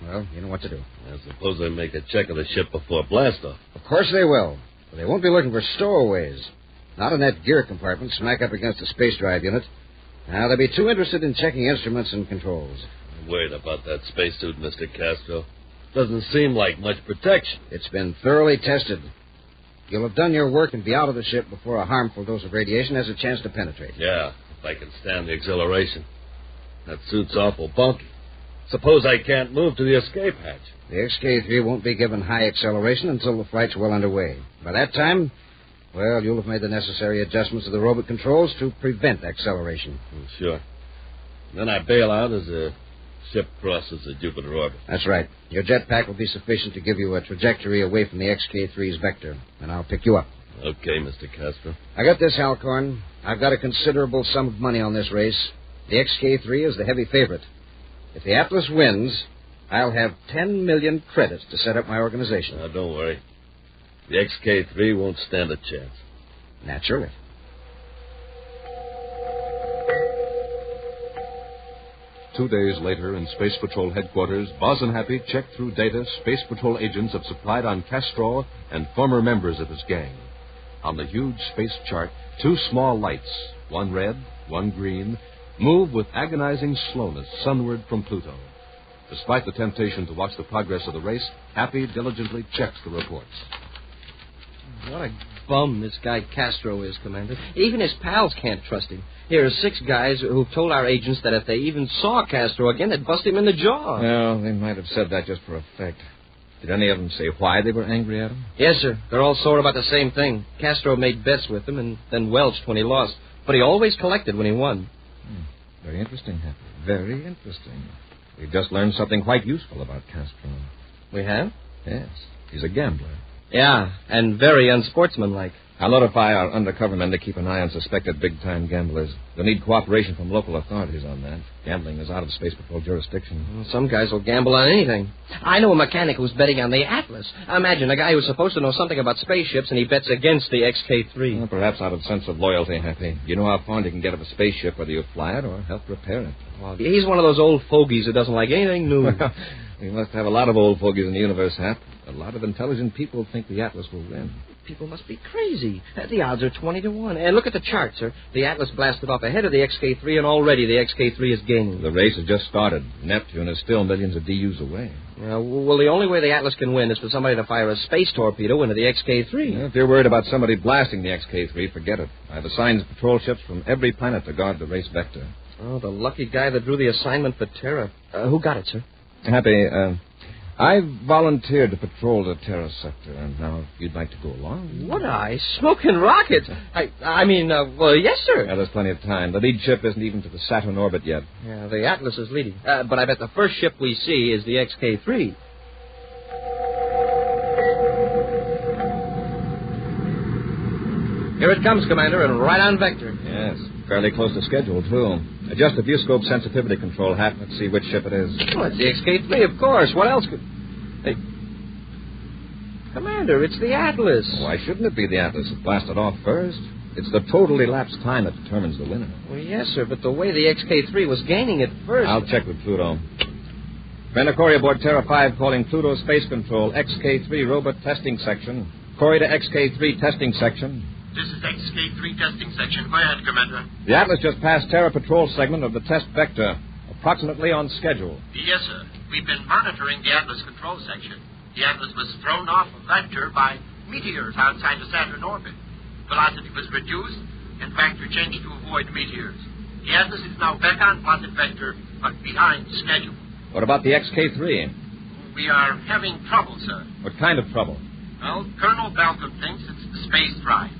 well, you know what to do. I suppose they make a check of the ship before blastoff. Of course they will. But they won't be looking for stowaways. Not in that gear compartment smack up against the space drive unit. Now, they'll be too interested in checking instruments and controls. I'm worried about that spacesuit, Mr. Castro. Doesn't seem like much protection. It's been thoroughly tested. You'll have done your work and be out of the ship before a harmful dose of radiation has a chance to penetrate. Yeah, if I can stand the exhilaration. That suit's awful bulky. Suppose I can't move to the escape hatch. The XK-3 won't be given high acceleration until the flight's well underway. By that time, well, you'll have made the necessary adjustments to the robot controls to prevent acceleration. Sure. Then I bail out as the ship crosses the Jupiter orbit. That's right. Your jetpack will be sufficient to give you a trajectory away from the XK-3's vector, and I'll pick you up. Okay, Mr. Castro. I got this, Halcorn. I've got a considerable sum of money on this race. The XK-3 is the heavy favorite. If the Atlas wins, I'll have 10 million credits to set up my organization. Now, don't worry. The XK-3 won't stand a chance. Naturally. Two days later, in Space Patrol headquarters, Boz and Happy checked through data Space Patrol agents have supplied on Castro and former members of his gang. On the huge space chart, two small lights, one red, one green, move with agonizing slowness sunward from Pluto. Despite the temptation to watch the progress of the race, Happy diligently checks the reports. What a bum this guy Castro is, Commander. Even his pals can't trust him. Here are 6 guys who've told our agents that if they even saw Castro again, they'd bust him in the jaw. Well, they might have said that just for effect. Did any of them say why they were angry at him? Yes, sir. They're all sore about the same thing. Castro made bets with them and then welched when he lost. But he always collected when he won. Very interesting, Happy. Very interesting. We've just learned something quite useful about Castro. We have? Yes. He's a gambler. Yeah, and very unsportsmanlike. I'll notify our undercover men to keep an eye on suspected big-time gamblers. They'll need cooperation from local authorities on that. Gambling is out of Space Patrol jurisdiction. Well, some guys will gamble on anything. I know a mechanic who's betting on the Atlas. Imagine a guy who's supposed to know something about spaceships, and he bets against the XK-3. Well, perhaps out of sense of loyalty, Happy. You know how fond you can get of a spaceship, whether you fly it or help repair it. Well, he's one of those old fogies who doesn't like anything new. Well, we must have a lot of old fogies in the universe, Hap. A lot of intelligent people think the Atlas will win. People must be crazy. The odds are 20 to 1. And look at the chart, sir. The Atlas blasted off ahead of the XK-3, and already the XK-3 is gaining. The race has just started. Neptune is still millions of DUs away. Well, the only way the Atlas can win is for somebody to fire a space torpedo into the XK-3. Well, if you're worried about somebody blasting the XK-3, forget it. I've assigned patrol ships from every planet to guard the race vector. Oh, the lucky guy that drew the assignment for Terra. Who got it, sir? Happy, I volunteered to patrol the Terra sector, and now if you'd like to go along... Would I? Smoking rockets? Well, yes, sir. Yeah, there's plenty of time. The lead ship isn't even to the Saturn orbit yet. Yeah, the Atlas is leading. But I bet the first ship we see is the XK-3. Here it comes, Commander, and right on vector. Yes, fairly close to schedule, too. Adjust the viewscope sensitivity control, Hap. Let's see which ship it is. Oh, it's the XK-3, of course. What else could... Hey. Commander, it's the Atlas. Why shouldn't it be the Atlas? It blasted off first. It's the total elapsed time that determines the winner. Well, yes, sir, but the way the XK-3 was gaining at first... I'll check with Pluto. Brenda Corey aboard Terra 5 calling Pluto Space Control, XK-3 robot testing section. Corey to XK-3 testing section. This is XK-3 testing section. Go ahead, Commander. The Atlas just passed Terra Patrol segment of the test vector, approximately on schedule. Yes, sir. We've been monitoring the Atlas control section. The Atlas was thrown off a vector by meteors outside the Saturn orbit. Velocity was reduced, and vector changed to avoid meteors. The Atlas is now back on plotted vector, but behind schedule. What about the XK-3? We are having trouble, sir. What kind of trouble? Well, Colonel Balcom thinks it's the space drive.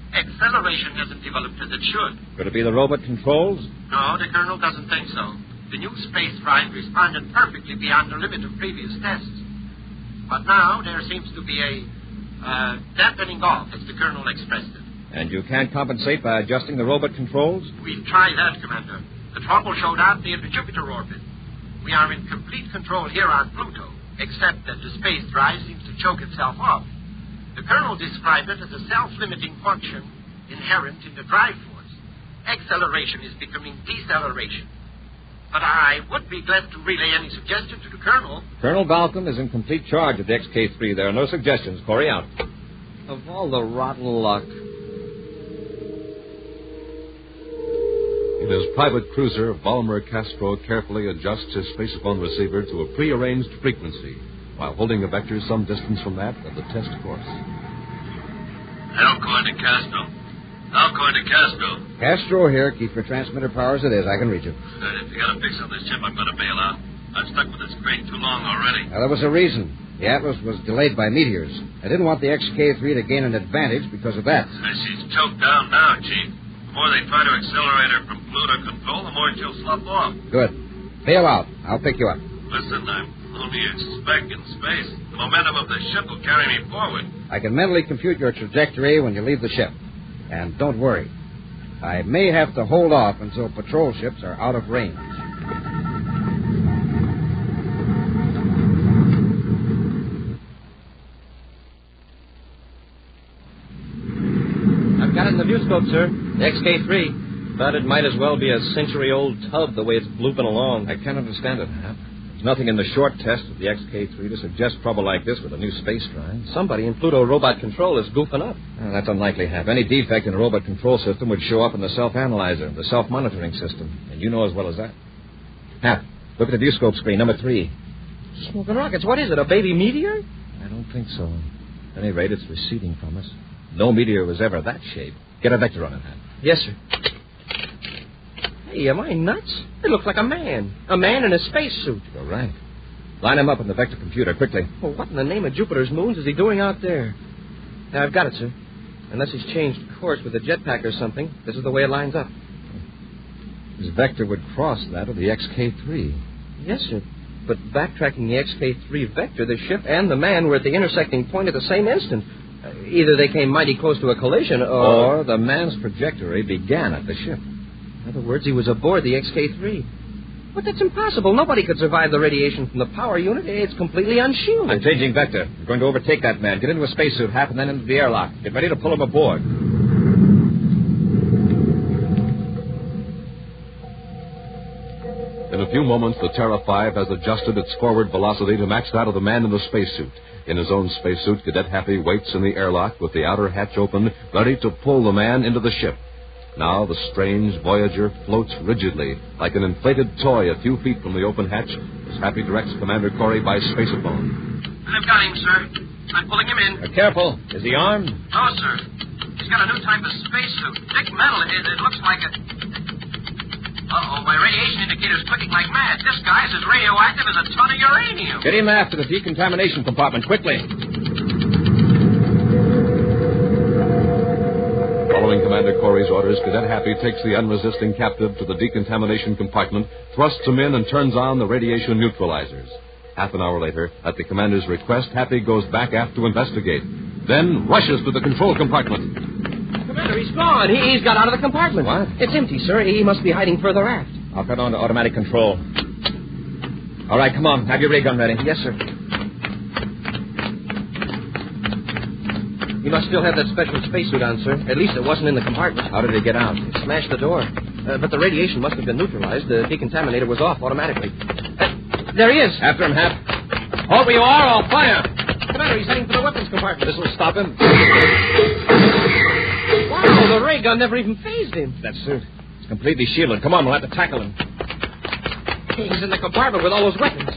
Acceleration hasn't developed as it should. Could it be the robot controls? No, the Colonel doesn't think so. The new space drive responded perfectly beyond the limit of previous tests. But now there seems to be a dampening off, as the Colonel expressed it. And you can't compensate by adjusting the robot controls? We've tried that, Commander. The trouble showed out near the Jupiter orbit. We are in complete control here on Pluto, except that the space drive seems to choke itself off. The Colonel described it as a self-limiting function inherent in the drive force. Acceleration is becoming deceleration. But I would be glad to relay any suggestion to the Colonel. Colonel Balcom is in complete charge of the XK3. There are no suggestions. Corey, out. Of all the rotten luck. In his private cruiser, Valmer Castro carefully adjusts his spacephone receiver to a prearranged frequency while holding a vector some distance from that of the test course. Alcoin to Castro. Alcoin to Castro. Castro here. Keep your transmitter power as it is. I can read you. If you got a fix on this ship, I'm going to bail out. I've stuck with this crate too long already. Now, there was a reason. The Atlas was delayed by meteors. I didn't want the XK3 to gain an advantage because of that. She's choked down now, Chief. The more they try to accelerate her from Pluto control, the more she'll slough off. Good. Bail out. I'll pick you up. Listen, I'm only a speck in space. The momentum of the ship will carry me forward. I can mentally compute your trajectory when you leave the ship. And don't worry. I may have to hold off until patrol ships are out of range. I've got it in the viewscope, sir. The XK3. But it might as well be a century-old tub the way it's blooping along. I can't understand it, Hap. There's nothing in the short test of the XK3 to suggest trouble like this with a new space drive. Somebody in Pluto robot control is goofing up. That's unlikely, Hap. Any defect in a robot control system would show up in the self-analyzer, the self-monitoring system. And you know as well as that. Hap, look at the viewscope screen, number 3. Smoking rockets. What is it, a baby meteor? I don't think so. At any rate, it's receding from us. No meteor was ever that shape. Get a vector on it, Hap. Yes, sir. Hey, am I nuts? It looks like a man. A man in a spacesuit. You're right. Line him up in the vector computer, quickly. Well, what in the name of Jupiter's moons is he doing out there? Now, I've got it, sir. Unless he's changed course with a jetpack or something, this is the way it lines up. His vector would cross that of the XK3. Yes, sir. But backtracking the XK3 vector, the ship and the man were at the intersecting point at the same instant. Either they came mighty close to a collision, or the man's trajectory began at the ship. In other words, he was aboard the XK3. But that's impossible. Nobody could survive the radiation from the power unit. It's completely unshielded. I'm changing vector. We're going to overtake that man. Get into a spacesuit, Hap, and then into the airlock. Get ready to pull him aboard. In a few moments, the Terra 5 has adjusted its forward velocity to match that of the man in the spacesuit. In his own spacesuit, Cadet Happy waits in the airlock with the outer hatch open, ready to pull the man into the ship. Now the strange Voyager floats rigidly, like an inflated toy a few feet from the open hatch, as Happy directs Commander Corey by spaceophone. I've got him, sir. I'm pulling him in. Careful. Is he armed? No, sir. He's got a new type of spacesuit. Thick metal. It looks like a... Uh-oh, my radiation indicator's clicking like mad. This guy's as radioactive as a ton of uranium. Get him after the decontamination compartment, quickly. Following Commander Corey's orders, Cadet Happy takes the unresisting captive to the decontamination compartment, thrusts him in, and turns on the radiation neutralizers. Half an hour later, at the commander's request, Happy goes back aft to investigate, then rushes to the control compartment. Commander, he's gone. He's got out of the compartment. What? It's empty, sir. He must be hiding further aft. I'll cut on to automatic control. All right, come on. Have your ray gun ready. Yes, sir. He must still have that special spacesuit on, sir. At least it wasn't in the compartment. How did he get out? He smashed the door. But the radiation must have been neutralized. The decontaminator was off automatically. There he is. After him, Hap. Hold where you are, I'll fire. Commander, he's heading for the weapons compartment. This will stop him. Wow, the ray gun never even phased him. That suit. It's completely shielded. Come on, we'll have to tackle him. He's in the compartment with all those weapons.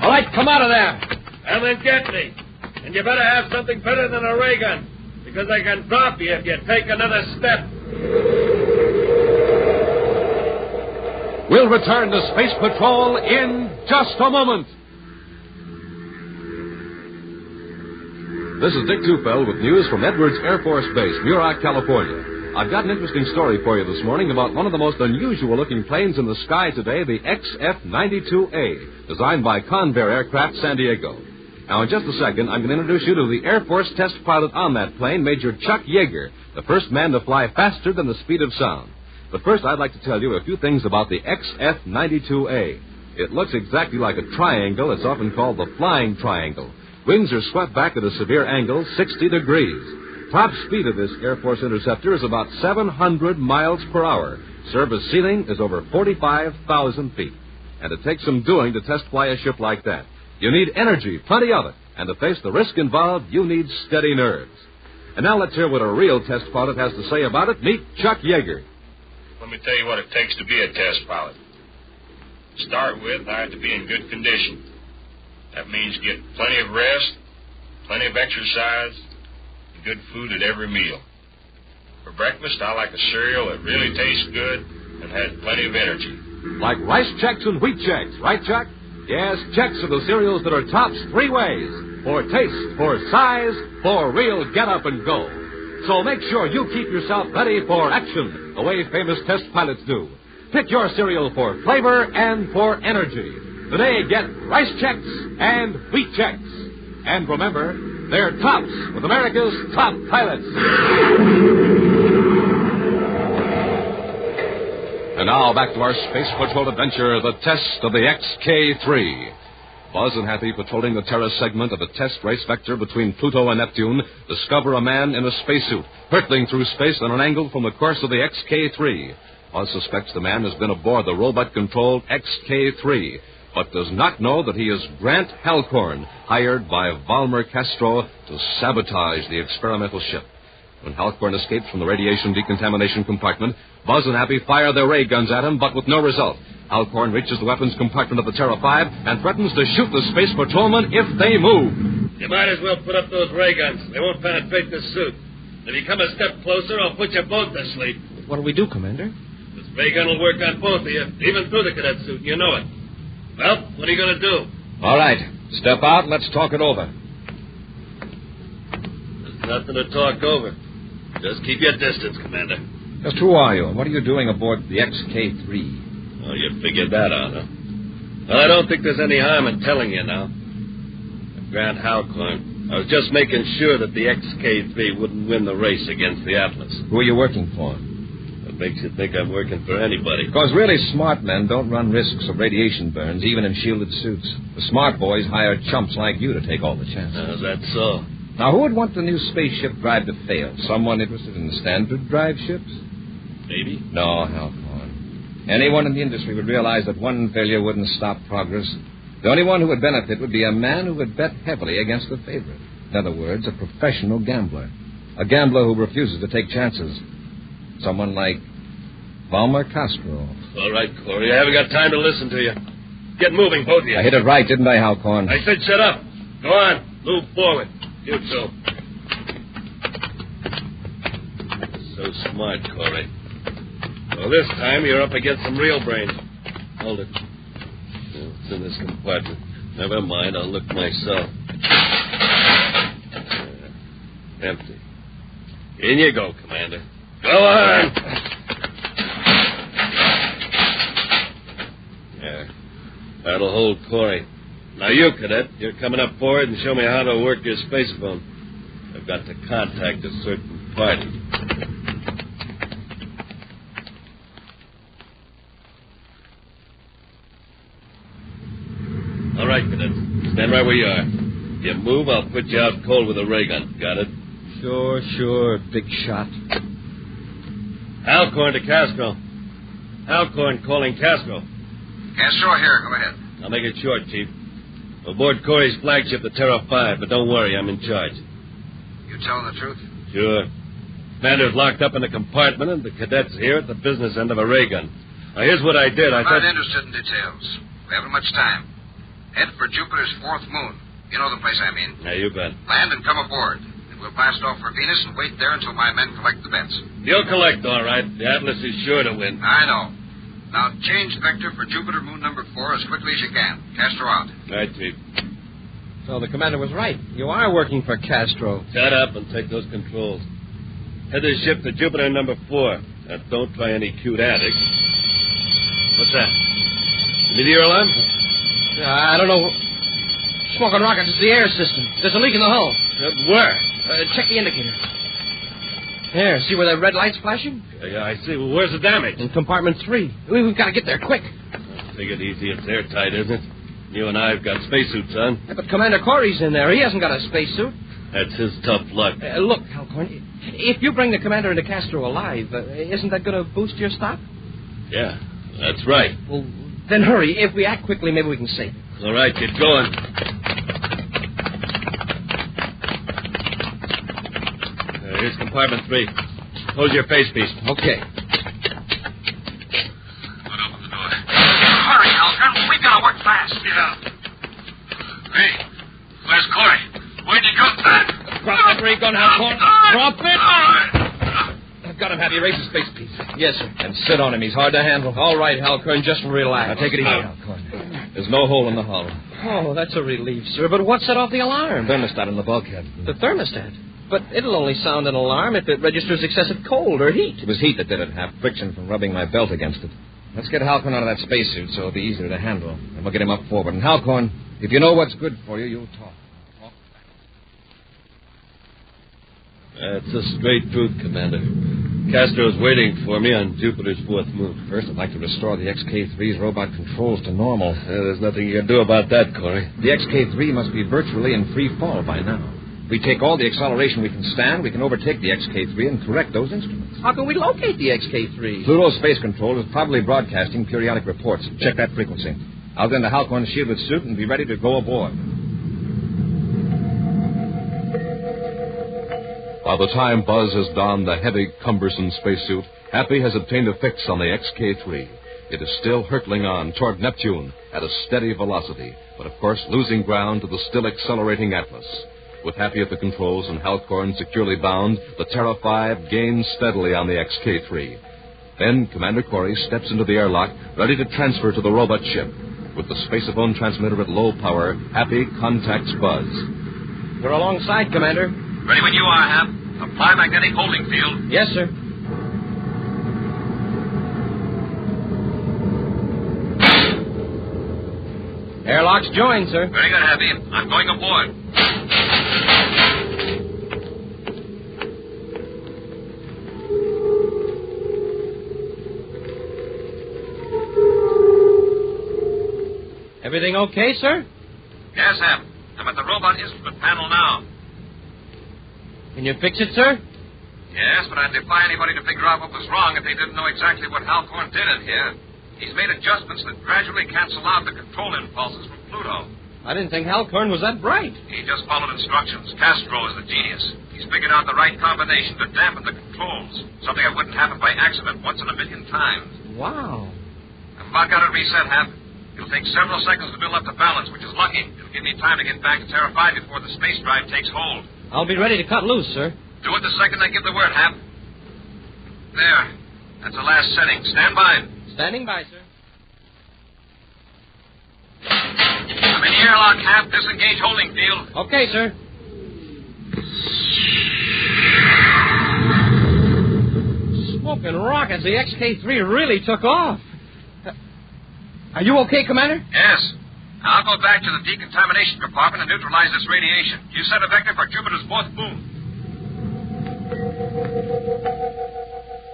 All right, come out of there. Well, then get me. And you better have something better than a ray gun, because I can drop you if you take another step. We'll return to Space Patrol in just a moment. This is Dick Tufeld with news from Edwards Air Force Base, Muroc, California. I've got an interesting story for you this morning about one of the most unusual-looking planes in the sky today, the XF-92A, designed by Convair Aircraft, San Diego. Now, in just a second, I'm going to introduce you to the Air Force test pilot on that plane, Major Chuck Yeager, the first man to fly faster than the speed of sound. But first, I'd like to tell you a few things about the XF-92A. It looks exactly like a triangle. It's often called the flying triangle. Wings are swept back at a severe angle, 60 degrees. Top speed of this Air Force interceptor is about 700 miles per hour. Service ceiling is over 45,000 feet. And it takes some doing to test fly a ship like that. You need energy, plenty of it. And to face the risk involved, you need steady nerves. And now let's hear what a real test pilot has to say about it. Meet Chuck Yeager. Let me tell you what it takes to be a test pilot. To start with, I have to be in good condition. That means get plenty of rest, plenty of exercise, and good food at every meal. For breakfast, I like a cereal that really tastes good and has plenty of energy. Like rice checks and wheat checks, right, Chuck? Yes, checks are the cereals that are tops three ways. For taste, for size, for real get up and go. So make sure you keep yourself ready for action, the way famous test pilots do. Pick your cereal for flavor and for energy. Today, get rice checks and wheat checks. And remember, they're tops with America's top pilots. And now back to our Space Patrol adventure, the test of the XK-3. Buzz and Happy, patrolling the Terra segment of a test race vector between Pluto and Neptune, discover a man in a spacesuit, hurtling through space on an angle from the course of the XK-3. Buzz suspects the man has been aboard the robot-controlled XK-3, but does not know that he is Grant Halcorn, hired by Valmer Castro to sabotage the experimental ship. When Halcorn escapes from the radiation decontamination compartment, Buzz and Happy fire their ray guns at him, but with no result. Halcorn reaches the weapons compartment of the Terra 5 and threatens to shoot the space patrolmen if they move. You might as well put up those ray guns. They won't penetrate the suit. If you come a step closer, I'll put you both to sleep. What do we do, Commander? This ray gun will work on both of you, even through the cadet suit. You know it. Well, what are you going to do? All right. Step out and let's talk it over. There's nothing to talk over. Just keep your distance, Commander. Just who are you, and what are you doing aboard the XK-3? Oh, you figured that out, huh? Well, I don't think there's any harm in telling you now. Grant Halcorn. I was just making sure that the XK-3 wouldn't win the race against the Atlas. Who are you working for? What makes you think I'm working for anybody? Because really smart men don't run risks of radiation burns, even in shielded suits. The smart boys hire chumps like you to take all the chances. That's so. Now, who would want the new spaceship drive to fail? Someone interested in the standard drive ships? Maybe. No, Halcorn. Anyone in the industry would realize that one failure wouldn't stop progress. The only one who would benefit would be a man who would bet heavily against the favorite. In other words, a professional gambler. A gambler who refuses to take chances. Someone like Valmer Castro. All right, Corey. I haven't got time to listen to you. Get moving, both of you. I hit it right, didn't I, Halcorn? I said shut up. Go on. Move forward. You too. So smart, Corey. Well, this time you're up against some real brains. Hold it. It's in this compartment. Never mind, I'll look myself. Empty. In you go, Commander. Go on! Yeah. That'll hold Corey. Now you, Cadet, you're coming up forward and show me how to work your space phone. I've got to contact a certain party. All right, Cadet. Stand right where you are. If you move, I'll put you out cold with a ray gun. Got it? Sure, big shot. Halcorn to Castro. Halcorn calling Castro. Castro here. Go ahead. I'll make it short, Chief. Aboard Corey's flagship, the Terra 5, but don't worry, I'm in charge. You telling the truth? Sure. Commander's locked up in a compartment, and the cadets here at the business end of a ray gun. Now, here's what I did. I'm not interested in details. We haven't much time. Head for Jupiter's fourth moon. You know the place I mean. Yeah, you bet. Land and come aboard. And we'll blast off for Venus and wait there until my men collect the bets. You'll collect, all right. The Atlas is sure to win. I know. Now, change vector for Jupiter moon number 4 as quickly as you can. Castro out. Right, Chief. So the commander was right. You are working for Castro. Shut up and take those controls. Head the ship to Jupiter number 4. Now, don't try any cute antics. What's that? The meteor alarm? I don't know. Smoke and rockets. It's the air system. There's a leak in the hull. Where? Check the indicator. There, see where that red light's flashing? Yeah, I see. Well, where's the damage? In compartment 3. We've got to get there quick. Take it easy. It's airtight, isn't it? You and I have got spacesuits on. Yeah, but Commander Corey's in there. He hasn't got a spacesuit. That's his tough luck. Look, Halcorn, if you bring the commander into Castro alive, isn't that going to boost your stock? Yeah, that's right. Well, then hurry. If we act quickly, maybe we can save it. All right, get going. Here's compartment 3. Close your face piece. Okay. Hurry, Halcorn. We've got to work fast. Yeah. Hey, where's Corey? Where'd you go? Drop that ray gun, Halcorn. Drop it. I've got him. Have you raise the space piece? Yes, sir. And sit on him. He's hard to handle. All right, Halcorn. Just relax. Now, take it easy, Halcorn. There's no hole in the hull. Oh, that's a relief, sir. But what set off the alarm? Thermostat in the bulkhead. The thermostat? But it'll only sound an alarm if it registers excessive cold or heat. It was heat that did it. Half friction from rubbing my belt against it. Let's get Halcorn out of that spacesuit so it'll be easier to handle. And we'll get him up forward. And Halcorn, if you know what's good for you, you'll talk. That's the straight truth, Commander. Castro's waiting for me on Jupiter's 4th moon. First, I'd like to restore the XK-3's robot controls to normal. There's nothing you can do about that, Corey. The XK-3 must be virtually in free fall by now. If we take all the acceleration we can stand, we can overtake the XK-3 and correct those instruments. How can we locate the XK-3? Pluto Space Control is probably broadcasting periodic reports. Check that frequency. I'll get into Halcorn's shielded suit and be ready to go aboard. By the time Buzz has donned the heavy, cumbersome spacesuit, Happy has obtained a fix on the XK-3. It is still hurtling on toward Neptune at a steady velocity, but of course losing ground to the still accelerating Atlas. With Happy at the controls and Halcorn securely bound, the Terra 5 gains steadily on the XK-3. Then Commander Corey steps into the airlock, ready to transfer to the robot ship. With the spaceophone transmitter at low power, Happy contacts Buzz. We're alongside, Commander. Ready when you are, Hap. Apply magnetic holding field. Yes, sir. Airlock's joined, sir. Very good, Happy. I'm going aboard. Everything okay, sir? Yes, Hap. I'm at the robot instrument panel now. Can you fix it, sir? Yes, but I'd defy anybody to figure out what was wrong if they didn't know exactly what Halcorn did in here. He's made adjustments that gradually cancel out the control impulses from Pluto. I didn't think Halcorn was that bright. He just followed instructions. Castro is the genius. He's figured out the right combination to dampen the controls. Something that wouldn't happen by accident once in a million times. Wow. I've about got it reset, Hap. It'll take several seconds to build up the balance, which is lucky. It'll give me time to get back to Terra 5 before the space drive takes hold. I'll be ready to cut loose, sir. Do it the second I give the word, Hap. There. That's the last setting. Stand by. Standing by, sir. I'm in the airlock, Hap. Disengage holding field. Okay, sir. Smoking rockets. The XK-3 really took off. Are you okay, Commander? Yes. I'll go back to the decontamination compartment and neutralize this radiation. You set a vector for Jupiter's 4th moon.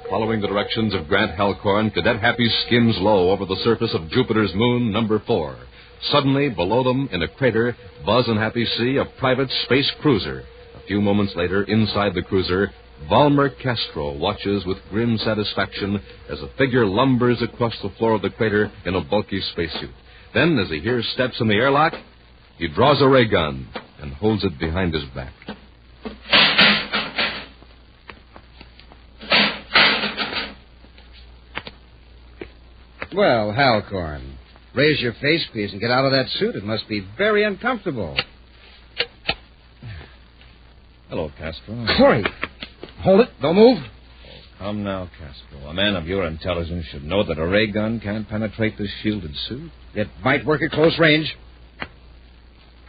Following the directions of Grant Halcorn, Cadet Happy skims low over the surface of Jupiter's moon, number 4. Suddenly, below them, in a crater, Buzz and Happy see a private space cruiser. A few moments later, inside the cruiser, Valmer Castro watches with grim satisfaction as a figure lumbers across the floor of the crater in a bulky spacesuit. Then, as he hears steps in the airlock, he draws a ray gun and holds it behind his back. Well, Halcorn, raise your face, please, and get out of that suit. It must be very uncomfortable. Hello, Castro. Corey, hold it. Don't move. Come now, Castro. A man of your intelligence should know that a ray gun can't penetrate this shielded suit. It might work at close range.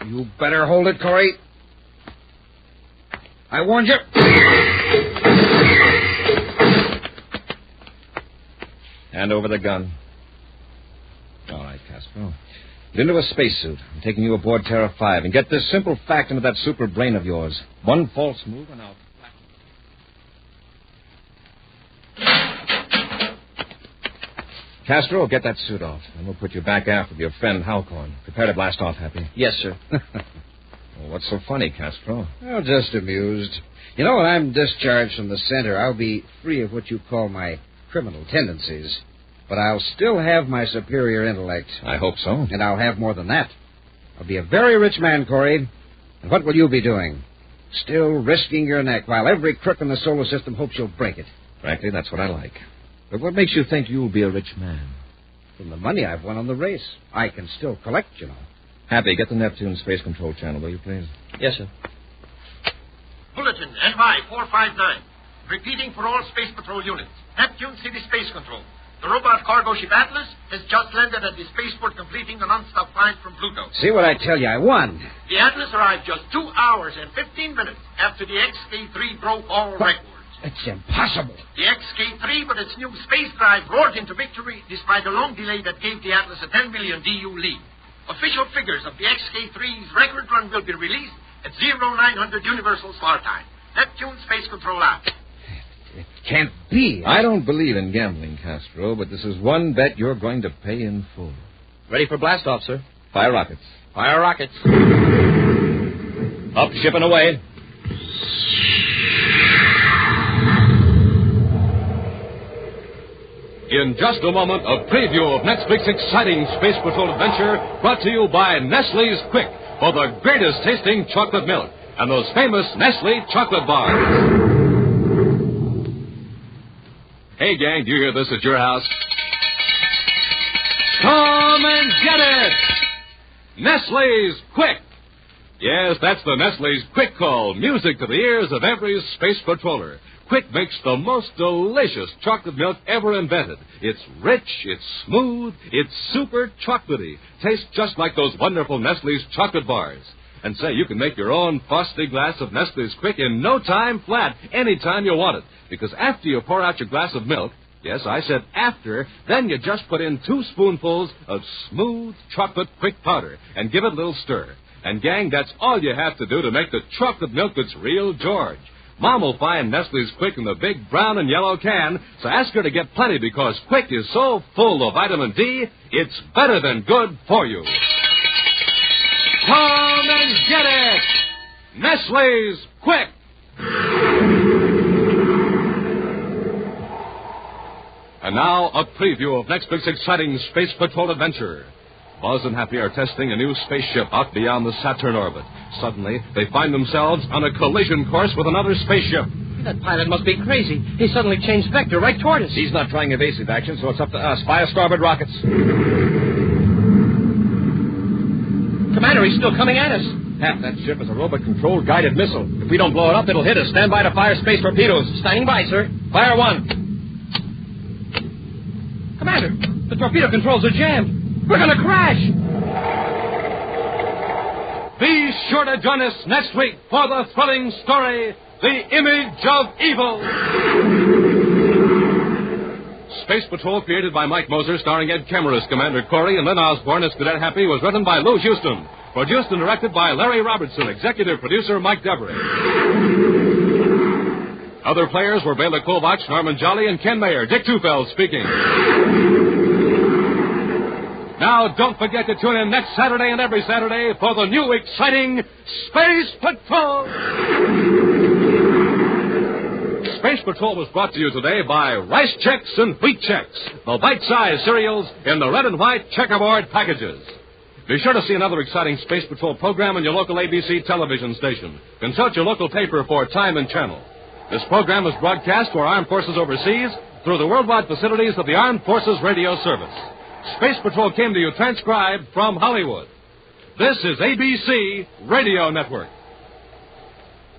You better hold it, Corey. I warned you. Hand over the gun. All right, Castro. Get into a spacesuit. I'm taking you aboard Terra 5, and get this simple fact into that super brain of yours. One false move and I'll... Castro, get that suit off, and we'll put you back aft with your friend Halcorn. Prepare to blast off, Happy. Yes, sir. Well, what's so funny, Castro? Well, just amused. You know, when I'm discharged from the center, I'll be free of what you call my criminal tendencies. But I'll still have my superior intellect. I hope so. And I'll have more than that. I'll be a very rich man, Corey. And what will you be doing? Still risking your neck while every crook in the solar system hopes you'll break it. Frankly, that's what I like. But what makes you think you'll be a rich man? From the money I've won on the race. I can still collect, you know. Happy, get the Neptune Space Control Channel, will you, please? Yes, sir. Bulletin NY 459. Repeating for all Space Patrol units. Neptune City Space Control. The robot cargo ship Atlas has just landed at the spaceport completing a non-stop flight from Pluto. See what I tell you, I won. The Atlas arrived just 2 hours and 15 minutes after the XK-3 broke all records. It's impossible. The XK-3 with its new space drive roared into victory despite a long delay that gave the Atlas a 10 million DU lead. Official figures of the XK-3's record run will be released at 0900 Universal Star Time. Neptune Space Control out. It can't be. I don't believe in gambling, Castro, but this is one bet you're going to pay in full. Ready for blast-off, sir. Fire rockets. Fire rockets. Up, ship and away. In just a moment, a preview of next week's exciting Space Patrol adventure brought to you by Nestle's Quick for the greatest tasting chocolate milk and those famous Nestle chocolate bars. Hey, gang, do you hear this at your house? Come and get it! Nestle's Quick! Yes, that's the Nestle's Quick Call, music to the ears of every space patroller. Quick makes the most delicious chocolate milk ever invented. It's rich, it's smooth, it's super chocolatey. Tastes just like those wonderful Nestle's chocolate bars. And say, you can make your own frosty glass of Nestle's Quick in no time flat, anytime you want it. Because after you pour out your glass of milk, yes, I said after, then you just put in 2 spoonfuls of smooth chocolate Quick powder and give it a little stir. And, gang, that's all you have to do to make the chocolate milk that's real George. Mom will find Nestle's Quick in the big brown and yellow can, so ask her to get plenty because Quick is so full of vitamin D, it's better than good for you. Come and get it! Nestle's Quick! And now, a preview of next week's exciting Space Patrol adventure. Buzz and Happy are testing a new spaceship out beyond the Saturn orbit. Suddenly, they find themselves on a collision course with another spaceship. That pilot must be crazy. He suddenly changed vector right toward us. He's not trying evasive action, so it's up to us. Fire starboard rockets. Commander, he's still coming at us. Hap, that ship is a robot-controlled guided missile. If we don't blow it up, it'll hit us. Stand by to fire space torpedoes. Standing by, sir. Fire one. Commander, the torpedo controls are jammed. We're going to crash. Be sure to join us next week for the thrilling story, The Image of Evil. Space Patrol, created by Mike Moser, starring Ed Kemmer as Commander Corey and Lynn Osborne as Cadet Happy, was written by Lou Houston. Produced and directed by Larry Robertson, executive producer Mike Devery. Other players were Bela Kovach, Norman Jolly, and Ken Mayer. Dick Tufeld speaking. Now, don't forget to tune in next Saturday and every Saturday for the new exciting Space Patrol. Space Patrol was brought to you today by Rice Chex and Wheat Chex, the bite-sized cereals in the red and white checkerboard packages. Be sure to see another exciting Space Patrol program on your local ABC television station. Consult your local paper for time and channel. This program is broadcast to our armed forces overseas through the worldwide facilities of the Armed Forces Radio Service. Space Patrol came to you transcribed from Hollywood. This is ABC Radio Network.